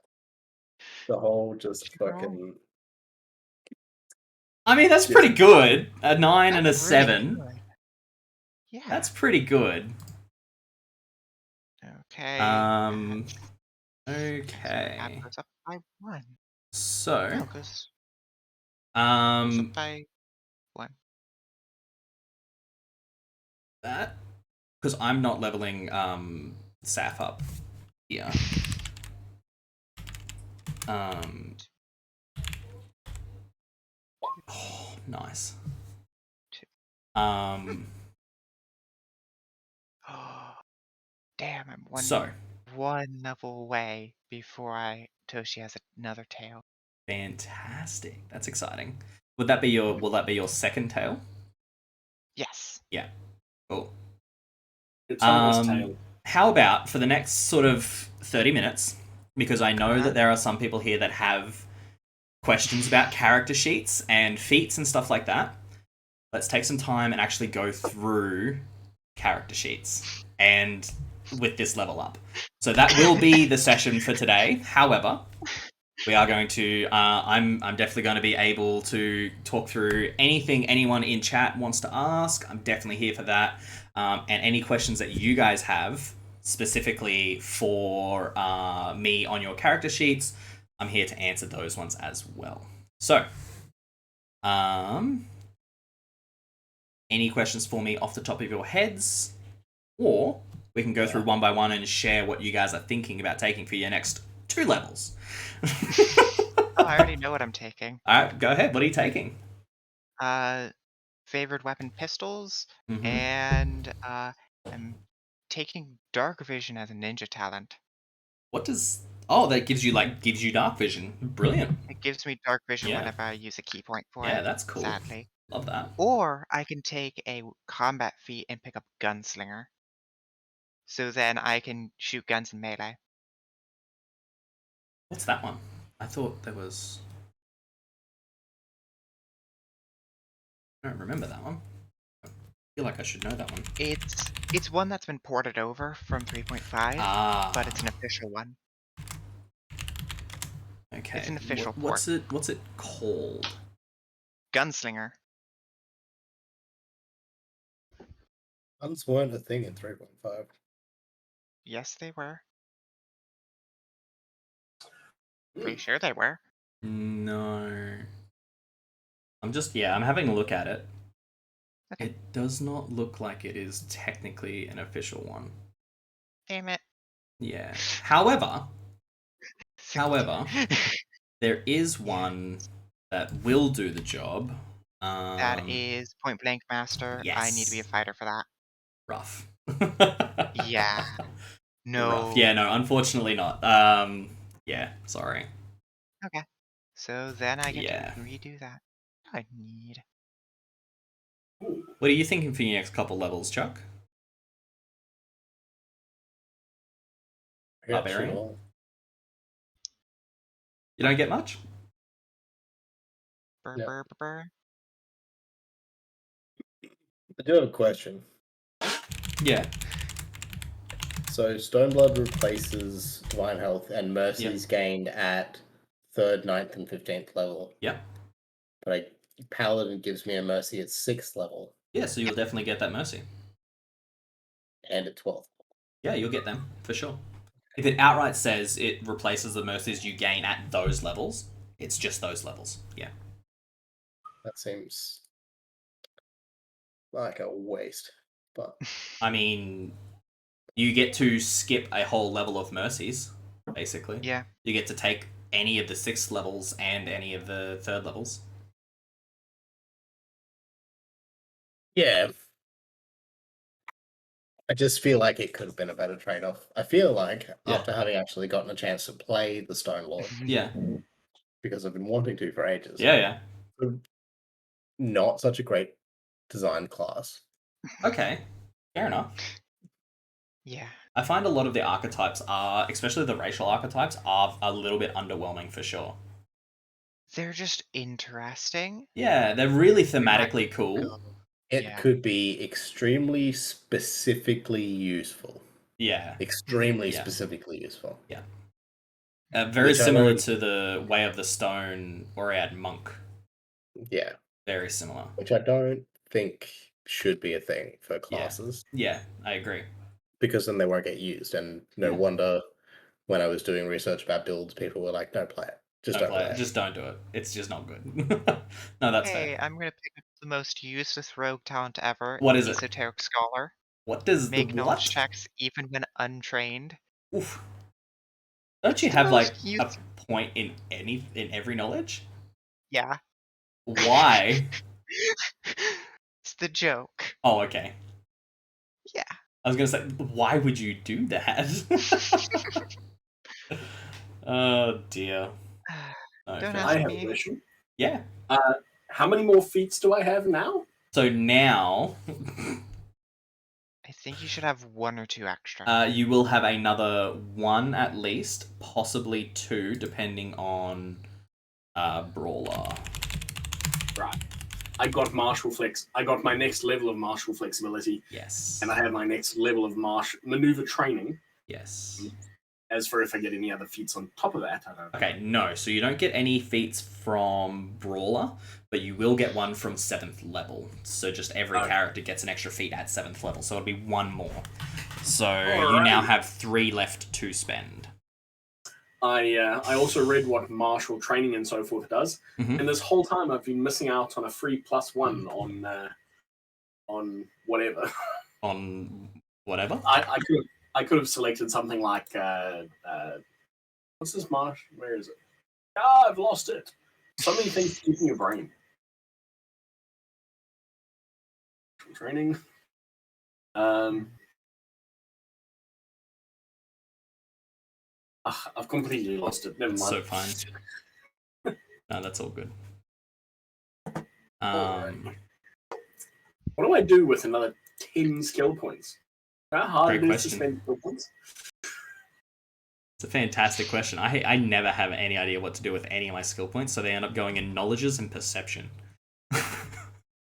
The whole just Did you roll? fucking. I mean, that's pretty good. A 9 and a That's really 7. good. Yeah. That's pretty good. Okay. Okay. That goes up by 1. So, No, it goes um, up by 1. that, because I'm not leveling Saf up here. Oh, nice. Oh, damn! I'm one level away before Toshi has another tail. Fantastic. That's exciting. Will that be your second tail? Yes. Yeah. Cool. It's almost tail. How about for the next sort of 30 minutes, because I know that there are some people here that have questions about character sheets and feats and stuff like that. Let's take some time and actually go through character sheets and with this level up. So that will be the session for today. However, we are going to I'm definitely going to be able to talk through anything anyone in chat wants to ask. I'm definitely here for that. And any questions that you guys have specifically for me on your character sheets, I'm here to answer those ones as well. So, any questions for me off the top of your heads? Or we can go through one by one and share what you guys are thinking about taking for your next 2 levels. Oh, I already know what I'm taking. Alright, go ahead. What are you taking? Favored weapon pistols, Mhm. and I'm taking dark vision as a ninja talent. What does... Oh, that gives you dark vision. Brilliant. It gives me dark vision Yeah. whenever I use a key point for Yeah, it. that's cool. Sadly. Love that. Or I can take a combat feat and pick up gunslinger. So then I can shoot guns in melee. What's that one? I thought there was... I don't remember that one. I feel like I should know that one. It's one that's been ported over from 3.5, but it's an official one. Okay. It's an official What's it called? Gunslinger. Guns weren't a thing in 3.5. Yes, they were. Pretty sure they were. No. I'm having a look at it. Okay. It does not look like it is technically an official one. Damn it. Yeah. However, there is one that will do the job. That is Point Blank Master. I need to be a Yes. fighter for that. Rough. Yeah. No. Rough. Yeah, no, unfortunately not. Yeah, sorry. Okay. So then I get Yeah. to redo that. I need. What are you thinking for your next couple levels, Chuck? I got Barbarian? shit all. You don't get much? Burr, Yeah. burr, burr, burr. I do have a question. Yeah. So Stoneblood replaces Divine Health and Mercy's gained at 3rd, 9th, and 15th level. Yep. But Paladin gives me a Mercy at 6th level Yeah, so you'll definitely get that mercy. and at 12th. Yeah, you'll get them for sure. If it outright says it replaces the mercies you gain at those levels, it's just those levels. Yeah. That seems like a waste. But I mean, you get to skip a whole level of mercies, basically. Yeah. You get to take any of the 6th levels and any of the 3rd levels. yeah, I just feel like it could have been a better trade-off. I feel like Yeah. after having actually gotten a chance to play the Stone Lord, Yeah. because I've been wanting to for ages. Yeah. Not such a great designed class. Okay. Fair enough. Yeah. I find a lot of the archetypes are, especially the racial archetypes, are a little bit underwhelming for sure. They're just interesting. Yeah, they're really They're not thematically cool. It Yeah. could be extremely specifically useful. Yeah. Extremely Yeah. specifically useful. Yeah. Very Which I similar don't- to the Way of the Stone Oread Monk. Yeah. Very similar. Which I don't think should be a thing for classes. Yeah, I agree. Because then they won't get used. And no Yeah. wonder when I was doing research about builds, people were like, don't play it. Just don't play it. Just don't do it. It's just not good. No, that's Hey, fair. I'm gonna pick up the most useless rogue talent ever. What is it? Esoteric Scholar. What does Make the knowledge what? checks even when untrained. Oof. Don't It's you the have like most a point in every knowledge? Yeah. Why? It's the joke. Oh, okay. Yeah. I was gonna say, why would you do that? Oh dear. No, Don't fair. ask I have me. a question. Yeah. How many more feats do I have now? So now, I think you should have 1 or 2 extra. you will have another 1 at least, possibly 2, depending on Brawler. Right. I got martial flex. I got my next level of martial flexibility, Yes. and I have my next level of maneuver training. Yes. As for if I get any other feats on top of that, I don't know. Okay, no. So you don't get any feats from Brawler, but you will get 1 from 7th level. So just every character gets an extra feat at 7th level. So it'll be 1 more. So you now have 3 left to spend. I also read what martial training and so forth does, Mhm. and this whole time I've been missing out on a free +1 on whatever. On whatever? I could have selected something like what's this marsh? Where is it? Ah, I've lost it. So many things to keep in your brain. Training. I've completely lost it. Never mind. So fine. No, that's all good. Alright. What do I do with another 10 skill points? How hard Great it is to question. spend skill points? It's a fantastic question. I never have any idea what to do with any of my skill points, so they end up going in knowledges and perception.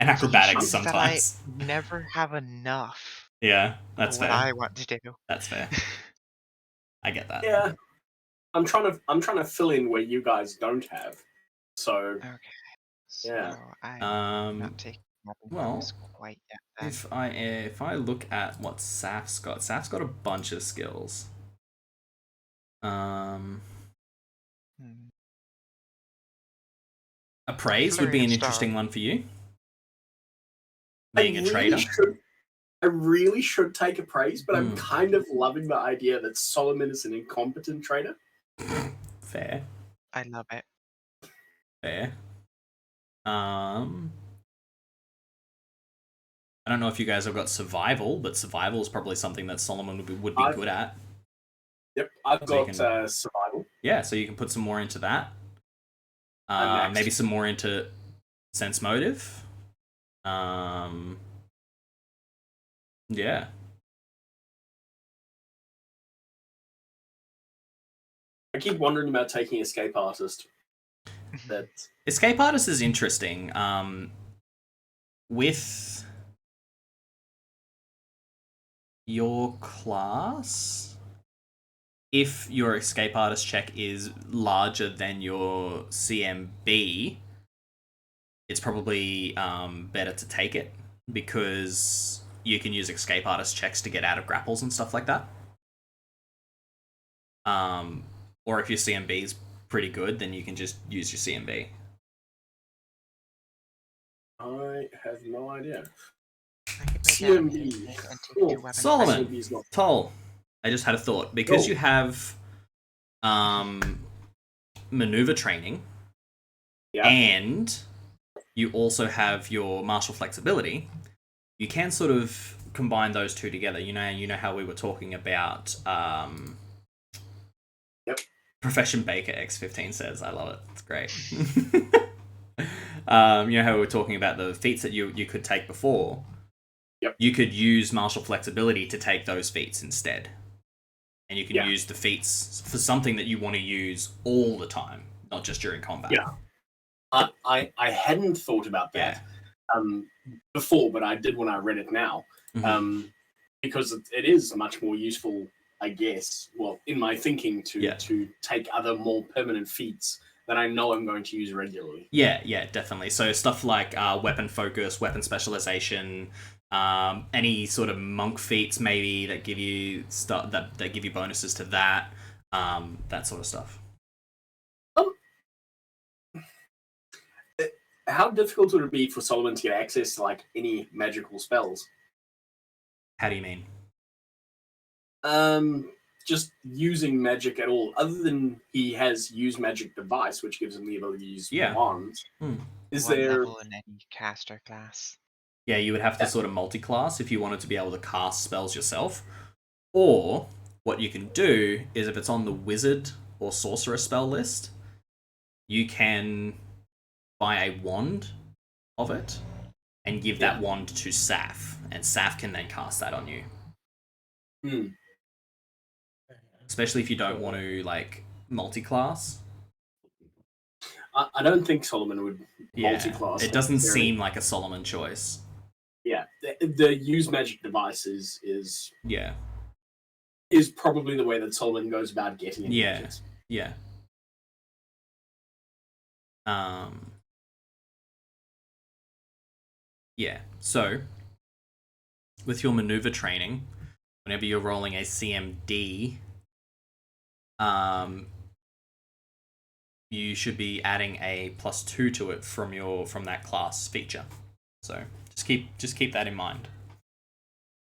And acrobatics That sometimes. I never have enough. Yeah, that's what fair. I want to do. That's fair. I get that. Yeah. I'm trying to fill in where you guys don't have. So Okay. So Yeah. I'm not taking well, quite yet. Then. If I look at what Saf's got a bunch of skills. Appraise would be an interesting one for you. Being a trader. I really should take appraise, but I'm kind of loving the idea that Solomon is an incompetent trader. Fair. I love it. Fair. I don't know if you guys have got survival, but survival is probably something that Solomon would be good at. Yep, I've So got survival. Yeah, so you can put some more into that. Maybe some more into sense motive. Yeah. I keep wondering about taking escape artist. That Escape artist is interesting. With your class, if your escape artist check is larger than your CMB, it's probably better to take it because you can use escape artist checks to get out of grapples and stuff like that. Or if your CMB is pretty good, then you can just use your CMB. I have no idea. I could maybe add a CMB. haste and take Cool. 2 weapon Solomon. CMB is not. Toll, I just had a thought. Because Oh. you have maneuver training, Yeah. and you also have your martial flexibility, you can sort of combine those two together. You know how we were talking about Yep. Profession Baker X15 says, I love it. It's great. You know how we were talking about the feats that you could take before? Yep. You could use martial flexibility to take those feats instead. And you can Yeah. use the feats for something that you want to use all the time, not just during combat. Yeah. I hadn't thought about that before, but I did when I read it now. Mhm. Because it is much more useful, I guess, well, in my thinking, Yeah. to take other more permanent feats that I know I'm going to use regularly. Yeah, definitely. So stuff like weapon focus, weapon specialization, any sort of monk feats maybe that give you that give you bonuses to that, that sort of stuff. How difficult would it be for Solomon to get access to like any magical spells? How do you mean? Just using magic at all, other than he has use magic device, which gives him the ability to use wands. Is One there level in any caster class? Yeah, you would have to sort of multi-class if you wanted to be able to cast spells yourself. Or what you can do is if it's on the wizard or sorcerer spell list, you can buy a wand of it and give that wand to Saf, and Saf can then cast that on you. Especially if you don't want to like multi-class. I don't think Solomon would multi-class. It doesn't necessarily. seem like a Solomon choice. Yeah, the use magic device is probably the way that Solomon goes about getting it. Yeah. Yeah. So with your maneuver training, whenever you're rolling a CMD, you should be adding a +2 to it from that class feature. So just keep that in mind.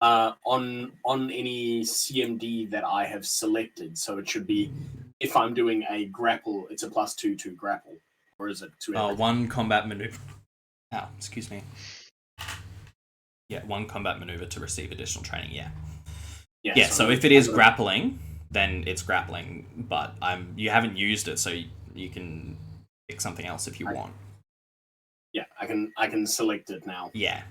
On any CMD that I have selected, so it should be if I'm doing a grapple, it's a +2 to grapple, or is it to everything? One combat maneuver. Oh, excuse me. Yeah, one combat maneuver to receive additional training. Yeah. So if it is grappling, then it's grappling. But you haven't used it, so you can pick something else if you want. Yeah, I can select it now. Yeah.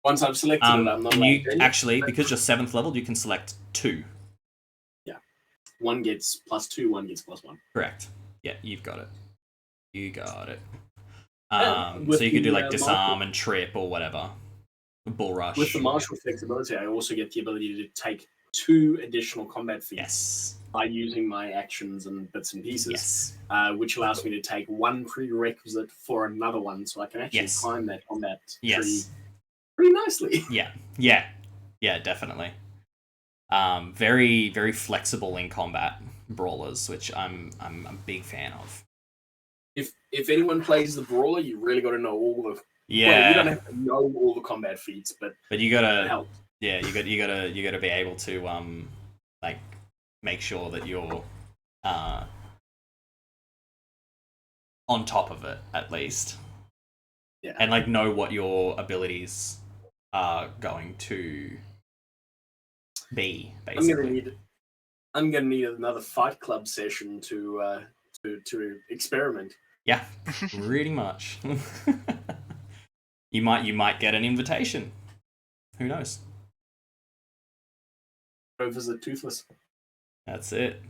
Once I've selected it, I'm not. And you actually, because you're 7th level, you can select 2. Yeah, one gets +2, one gets +1. Correct. Yeah, you've got it. You got it. With so you could do like the disarm and trip or whatever. Bull rush. With the martial flexibility, I also get the ability to take 2 additional combat feats by using my actions and bits and pieces, which allows me to take 1 prerequisite for another one, so I can actually climb that combat tree pretty nicely. Yeah, definitely. Very, very flexible in combat brawlers, which I'm a big fan of. If anyone plays the brawler, you really got to know all the. Yeah. Well, you don't have to know all the combat feats, but you gotta help. Yeah, you gotta be able to like make sure that you're on top of it at least. Yeah. And like know what your abilities are going to be, basically. I'm gonna need another Fight Club session to experiment. Yeah, pretty much. You might get an invitation. Who knows? Go visit Toothless. That's it.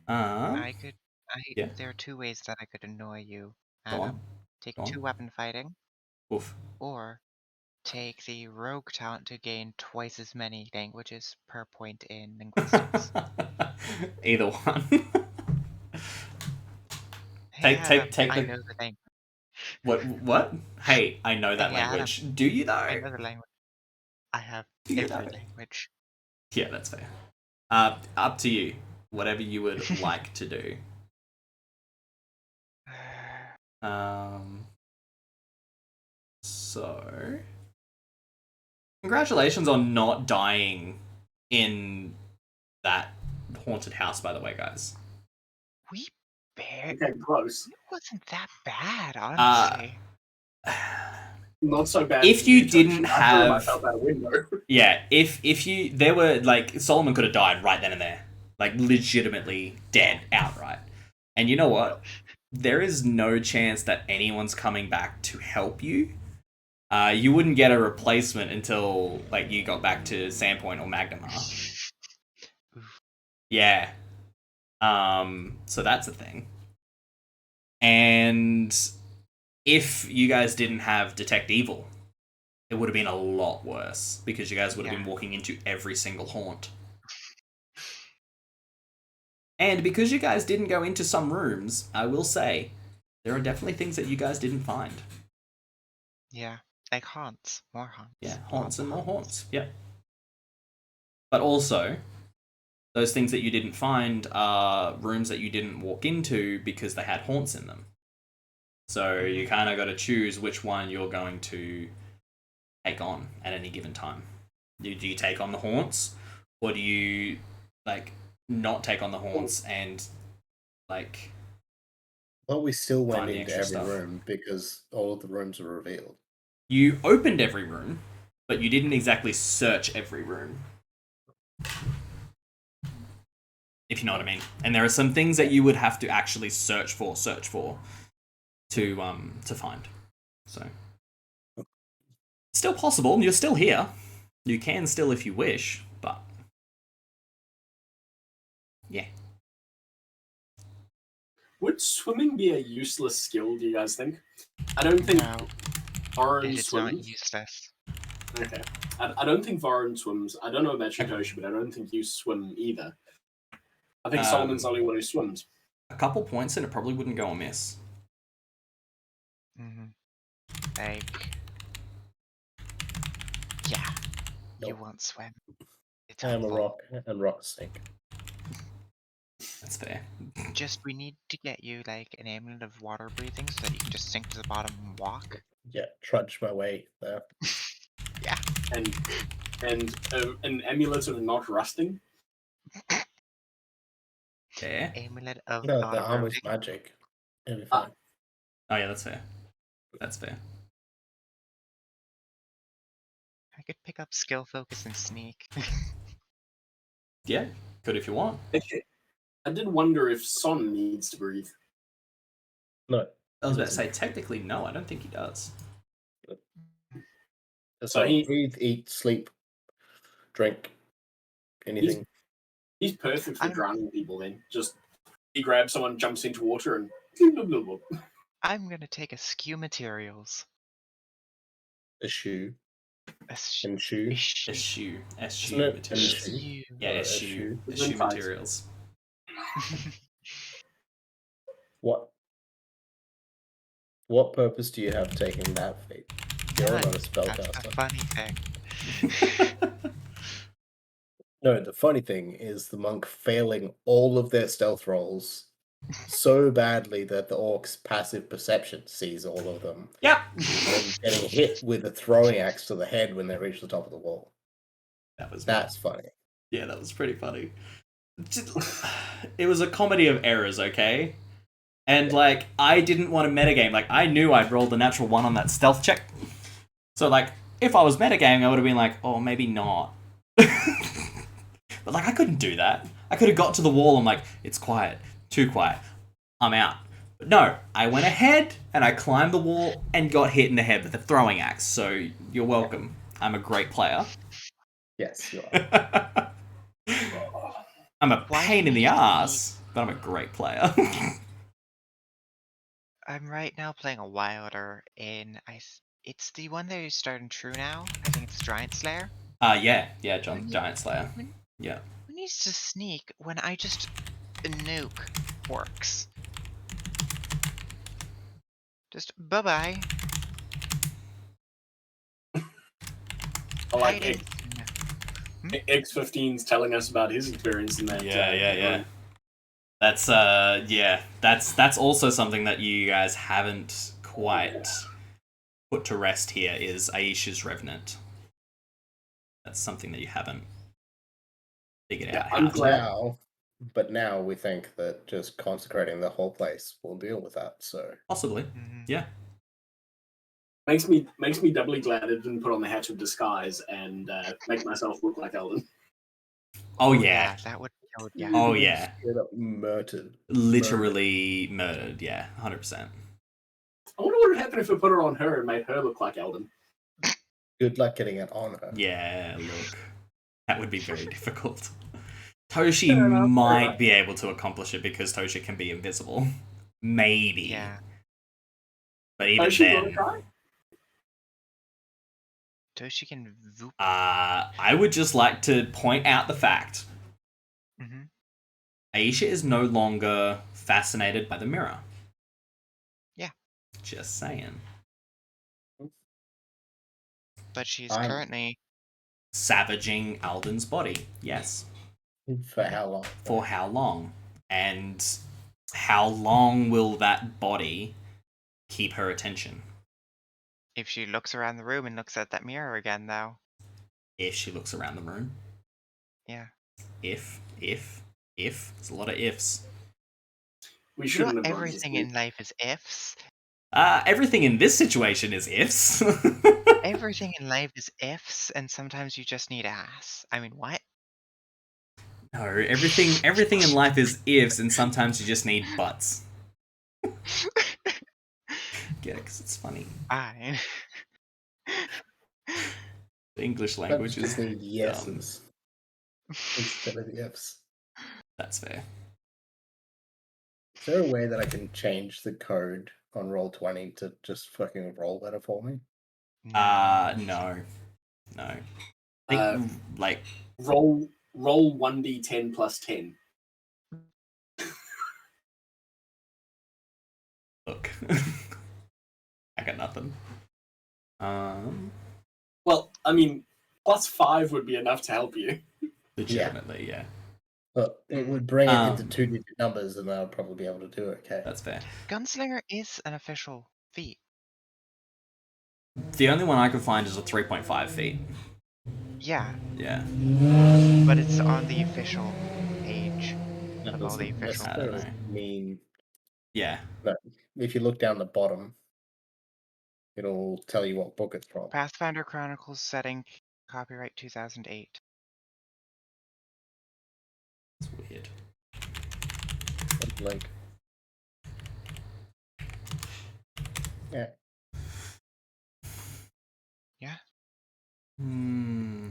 There are 2 ways that I could annoy you, Adam. Take 2 weapon fighting. Oof. Or take the rogue talent to gain twice as many languages per point in linguistics. Either one. Hey, take I the. know the language. What? Hey, I know that Hey, language. Adam, Do you though? I know the language. I have every language. Yeah, that's fair. Up to you. Whatever you would like to do. So, congratulations on not dying in that haunted house, by the way, guys. We barely. Okay, close. It wasn't that bad, Uh, honestly. Not so bad. If for you Toshi. didn't I threw have, myself out a window. yeah, if you, there were like Solomon could have died right then and there, like legitimately dead outright. And you know what? There is no chance that anyone's coming back to help you. You wouldn't get a replacement until like you got back to Sandpoint or Magnemar. Yeah. So that's a thing. And if you guys didn't have Detect Evil, it would have been a lot worse because you guys would have been walking into every single haunt. And because you guys didn't go into some rooms, I will say, there are definitely things that you guys didn't find. Yeah, like haunts, more haunts. Yeah, haunts and more haunts. Yeah. But also, those things that you didn't find are rooms that you didn't walk into because they had haunts in them. So you kind of got to choose which one you're going to take on at any given time. Do you take on the haunts, or do you like not take on the haunts and like? Well, we still went Find the into extra every stuff. room because all of the rooms were revealed. You opened every room, but you didn't exactly search every room. If you know what I mean. And there are some things that you would have to actually search for to find. So still possible. You're still here. You can still if you wish, but yeah. Would swimming be a useless skill, do you guys think? I don't think No, Varun it is not swims. useless. Okay. I don't think Varun swims. I don't know about Shitoshi, but I don't think you swim either. I think Solomon's the only one who swims. A couple points and it probably wouldn't go amiss. Like, yeah, you Nope. won't swim. It's I am a helpful. rock, and rocks sink. That's fair. Just we need to get you like an amulet of water breathing so that you can just sink to the bottom and walk. Yeah, trudge my way there. Yeah. And an amulet of not rusting. Yeah. Amulet of No, not the armor's eroding. magic. It'll be fine. Oh yeah, that's fair. That's fair. I could pick up skill focus and sneak. Yeah, could if you want. I did wonder if Son needs to breathe. No. I was he about to say, doesn't. technically, no, I don't think he does. So he- breathe, eat, sleep, drink, anything. He's perfect for I'm- drowning people then. Just he grabs someone, jumps into water, and blah, blah, blah, blah. I'm gonna take eschew materials. Eschew. Eschew. Ensue. Eschew. Eschew Isn't it materials. ensue? Yeah, Or eschew. It's Eschew been fine. materials. What purpose do you have taking that feat? You're None. not a That's spellcaster. the funny thing. No, the funny thing is the monk failing all of their stealth rolls so badly that the orc's passive perception sees all of them. Yep. And getting hit with a throwing axe to the head when they reach the top of the wall. That's funny. Yeah, that was pretty funny. It was a comedy of errors, okay? And like, I didn't want to metagame. Like, I knew I'd rolled the natural 1 on that stealth check. So like, if I was metagaming, I would have been like, oh, maybe not. But like, I couldn't do that. I could have got to the wall and like, it's quiet, too quiet, I'm out. But no, I went ahead and I climbed the wall and got hit in the head with a throwing axe. So you're welcome. I'm a great player. Yes, you are. I'm a Why pain in do the you ass, but I'm a great player. I'm right now playing a Wilder in it's the one that you start in True now. I think it's Giant Slayer. Yeah, Giant Slayer. Yeah. Who needs to sneak when I just nuke orcs? Just bye bye. I like it. X15's telling us about his experience in that. Yeah. That's also something that you guys haven't quite put to rest here is Aisha's Revenant. That's something that you haven't figured out how I'm to. glad. But now we think that just consecrating the whole place will deal with that. So Possibly. Yeah. Makes me doubly glad I didn't put on the Hatch of Disguise and make myself look like Aldern. Oh yeah. That would kill you. Oh yeah. straight up murdered. Literally murdered, yeah. 100%. I wonder what would happen if I put it on her and made her look like Aldern. Good luck getting it on her. Yeah, look. That would be very difficult. Toshi Fair enough, might be able to accomplish it because Toshi can be invisible. Maybe. Yeah. But even Toshi, wanna then, try? Toshi can voop. I would just like to point out the fact Mm-hmm. Aisha is no longer fascinated by the mirror. Yeah. Just saying. But she's I'm- currently Savaging Aldern's body. Yes. For how long? For how long? And how long will that body keep her attention? if she looks around the room and looks at that mirror again, though. If she looks around the room. Yeah. If. There's a lot of ifs. We You know shouldn't what? have gone Everything this in life is ifs. Everything in this situation is ifs. Everything in life is ifs, and sometimes you just need ass. I mean, what? No, everything in life is ifs, and sometimes you just need buts. Get it? Because it's funny. Fine. The English But language just is need dumb. yeses instead of the ifs. That's fair. Is there a way that I can change the code on Roll20 to just fucking roll better for me? No. I think, like, roll 1d10 plus 10. look. I got nothing. Well, I mean, plus 5 would be enough to help you. Legitimately, yeah. But it would bring it into Um, 2-digit numbers, and I would probably be able to do it. Okay. That's fair. Gunslinger is an official feat. The only one I could find is a 3.5 feet. Yeah, Yeah. but it's on the official page. That Of all the doesn't official- necessarily I don't mean. Yeah. But if you look down the bottom, it'll tell you what book it's from. Pathfinder Chronicles setting, copyright 2008. It's weird. Like, yeah. Yeah. Hmm.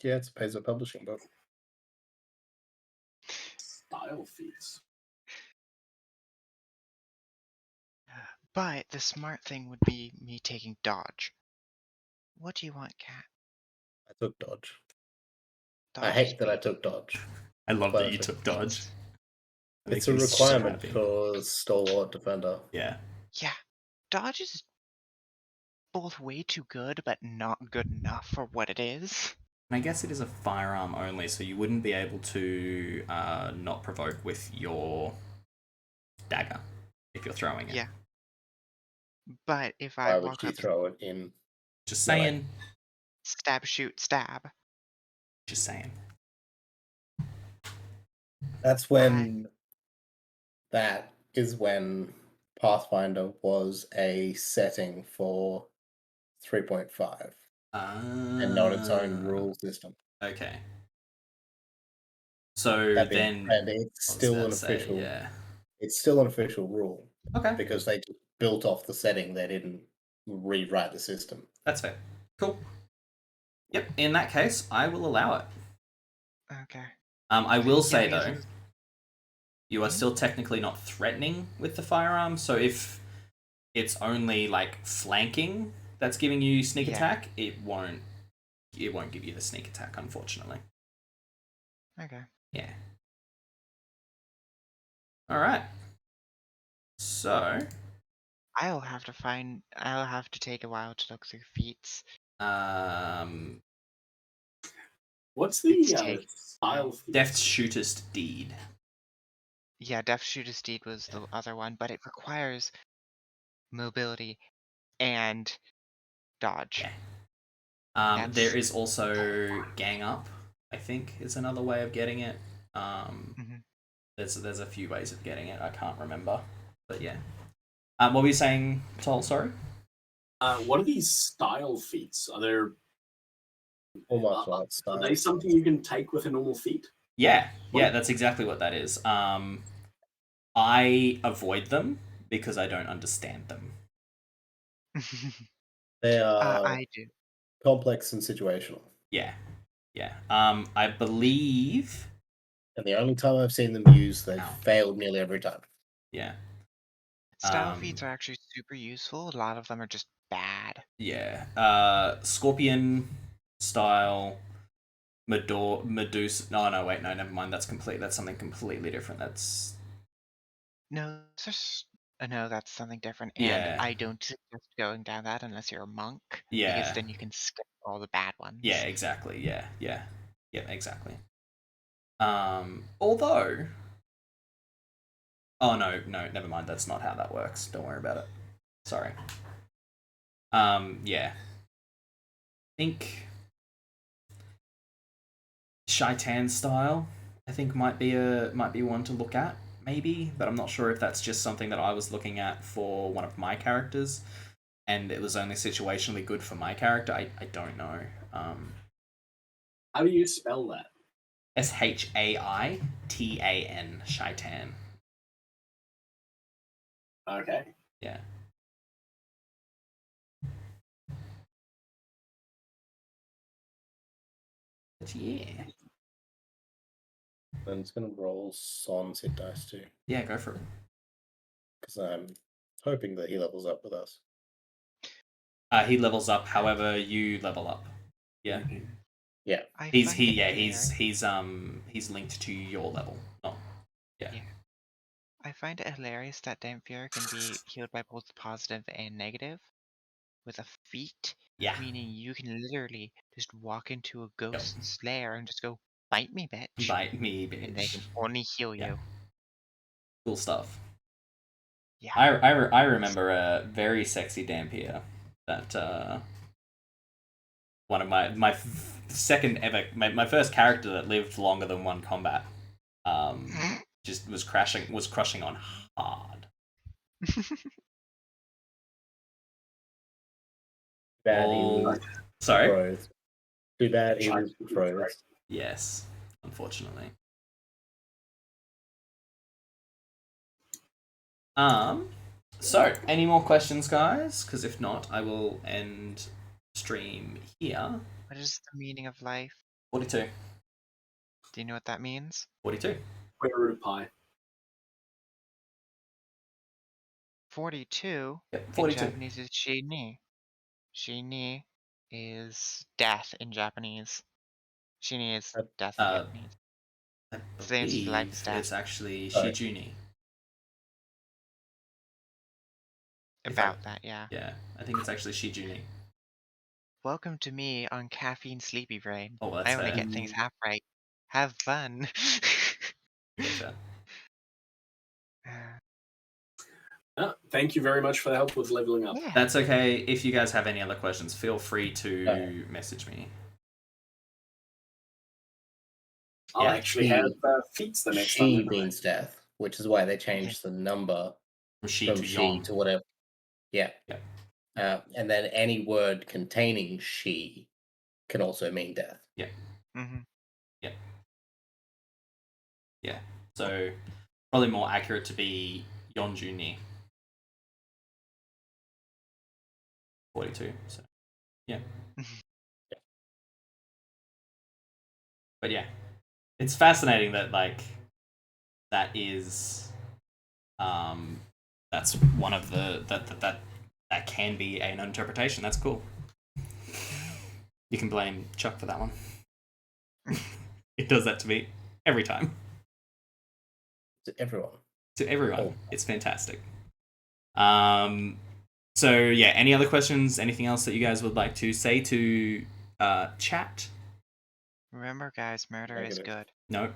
Yeah, it's a Paizo publishing book. Style feats. But the smart thing would be me taking dodge. What do you want, Cat? I took dodge. Dodge I is hate that I big. took dodge. I love that you But took dodge. it's Makes a me so requirement happy. for Stalwart Defender. Yeah. Yeah, dodge is both way too good, but not good enough for what it is. And I guess it is a firearm only, so you wouldn't be able to not provoke with your dagger if you're throwing it. Yeah. But if Why I would walk you up, throw it in? Just Melee. saying. stab, shoot, stab. Just saying. That's when. That is when Pathfinder was a setting for 3.5 and not its own rule system. Okay. So That being then, said, it's I was still about an to say, official. yeah. It's still an official rule Okay. because they just built off the setting. They didn't rewrite the system. That's fair. Cool. Yep. In that case, I will allow it. Okay. I will say because though, it's- you are still technically not threatening with the firearm. So if it's only like flanking that's giving you sneak Yeah. attack, it won't give you the sneak attack, unfortunately. Okay. Yeah. All right. So, I'll have to take a while to look through feats. What's It's the take style feat? Deft's Shooter's Deed. Yeah, Deft Shooter's Deed was the other one, but it requires mobility and dodge. Yeah. There That's is also Gang Up, I think, is another way of getting it. Mhm. There's a few ways of getting it. I can't remember, but yeah. What were you saying, Tol? Sorry. What are these style feats? Are there All martial are arts style. they something you can take with a normal feat? Yeah, that's exactly what that is. I avoid them because I don't understand them. They are I do. complex and situational. Yeah. I believe. And the only time I've seen them used, they've Ow. failed nearly every time. Yeah. Style feats are actually super useful. A lot of them are just bad. Yeah. Scorpion style. Medusa. No, wait, no, never mind. That's something completely different. That's No, it's just no, that's something different, and yeah, I don't suggest going down that unless you're a monk, because yeah, then you can skip all the bad ones. yeah. Exactly. Yeah. Exactly. Although, oh no, never mind. That's not how that works. Don't worry about it. Sorry. Yeah. I think Shaitan style. I think might be one to look at, maybe, but I'm not sure if that's just something that I was looking at for one of my characters, and it was only situationally good for my character. I don't know. How do you spell that? Shaitan, Shaitan. Okay. Yeah. But yeah. I'm just going to roll Son's hit dice too, Yeah, go for it. because I'm hoping that he levels up with us. He levels up however you level up. Yeah. Yeah. I He's find it hilarious. he's linked to your level. Oh. Yeah. I find it hilarious that Dampier can be healed by both positive and negative with a feat, Yeah. meaning you can literally just walk into a ghost's lair and just go, "Bite me, bitch," Bite me, bitch. and they can only heal Yeah. you. Cool stuff. Yeah. I remember a very sexy Dampier that one of my second ever my first character that lived longer than one combat just was crushing on hard. Bad he was Sorry. froze. Too bad he was froze. Yes, unfortunately. So, any more questions, guys? Because if not, I will end stream here. What is the meaning of life? 42. Do you know what that means? 42. Square root of pi. 42 Yep, in 42. Japanese is shi-ni. Shi-ni is death in Japanese. Shi-ni is death in Japanese. I So the answer to life believe is death. it's actually Sorry. Shijuni. About that, yeah. Yeah, I think it's actually Shijuni. Welcome to me on Caffeine Sleepy Brain. Oh, that's I only fair. get things half right. Have fun. Getcha. Thank you very much for the help with leveling up. Yeah. That's okay. If you guys have any other questions, feel free to message me. I'll Yeah. actually have feats the next She time. means death, which is why they changed the number From she from to she yon. to whatever. Yeah. Yeah. And then any word containing she can also mean death. Yeah. Mm-hmm. Yeah. Yeah. So probably more accurate to be Yonjuni. 42. So yeah. But yeah. It's fascinating that that is that's one of the that can be an interpretation. That's cool. You can blame Chuck for that one. It does that to me every time. To everyone. To everyone. Oh. It's fantastic. So yeah, any other questions? Anything else that you guys would like to say to chat? Remember, guys, murder is Negative. good. No,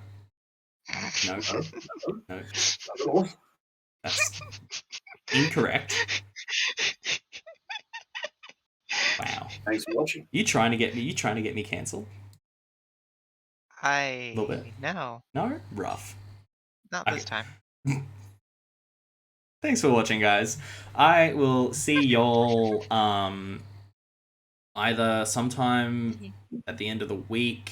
no, no. Not at all. That's incorrect. Wow. Thanks for watching. You trying to get me? You trying to get me cancelled? Little bit. No, No, rough. not Okay. this time. Thanks for watching, guys. I will see y'all either sometime at the end of the week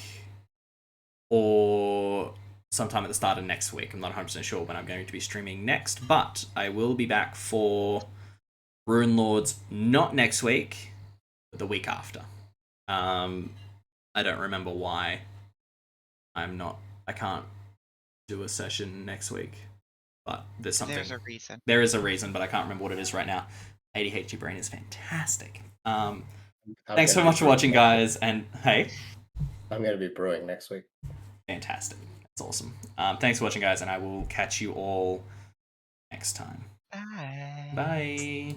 or sometime at the start of next week. I'm not 100% sure when I'm going to be streaming next, but I will be back for Runelords not next week, but the week after. I don't remember why I can't do a session next week, but there's something. There's a reason. There is a reason, but I can't remember what it is right now. ADHD brain is fantastic. Thanks so much for watching, guys, and hey, I'm going to be brewing next week. fantastic. That's awesome. Thanks for watching, guys, and I will catch you all next time. Bye. Bye.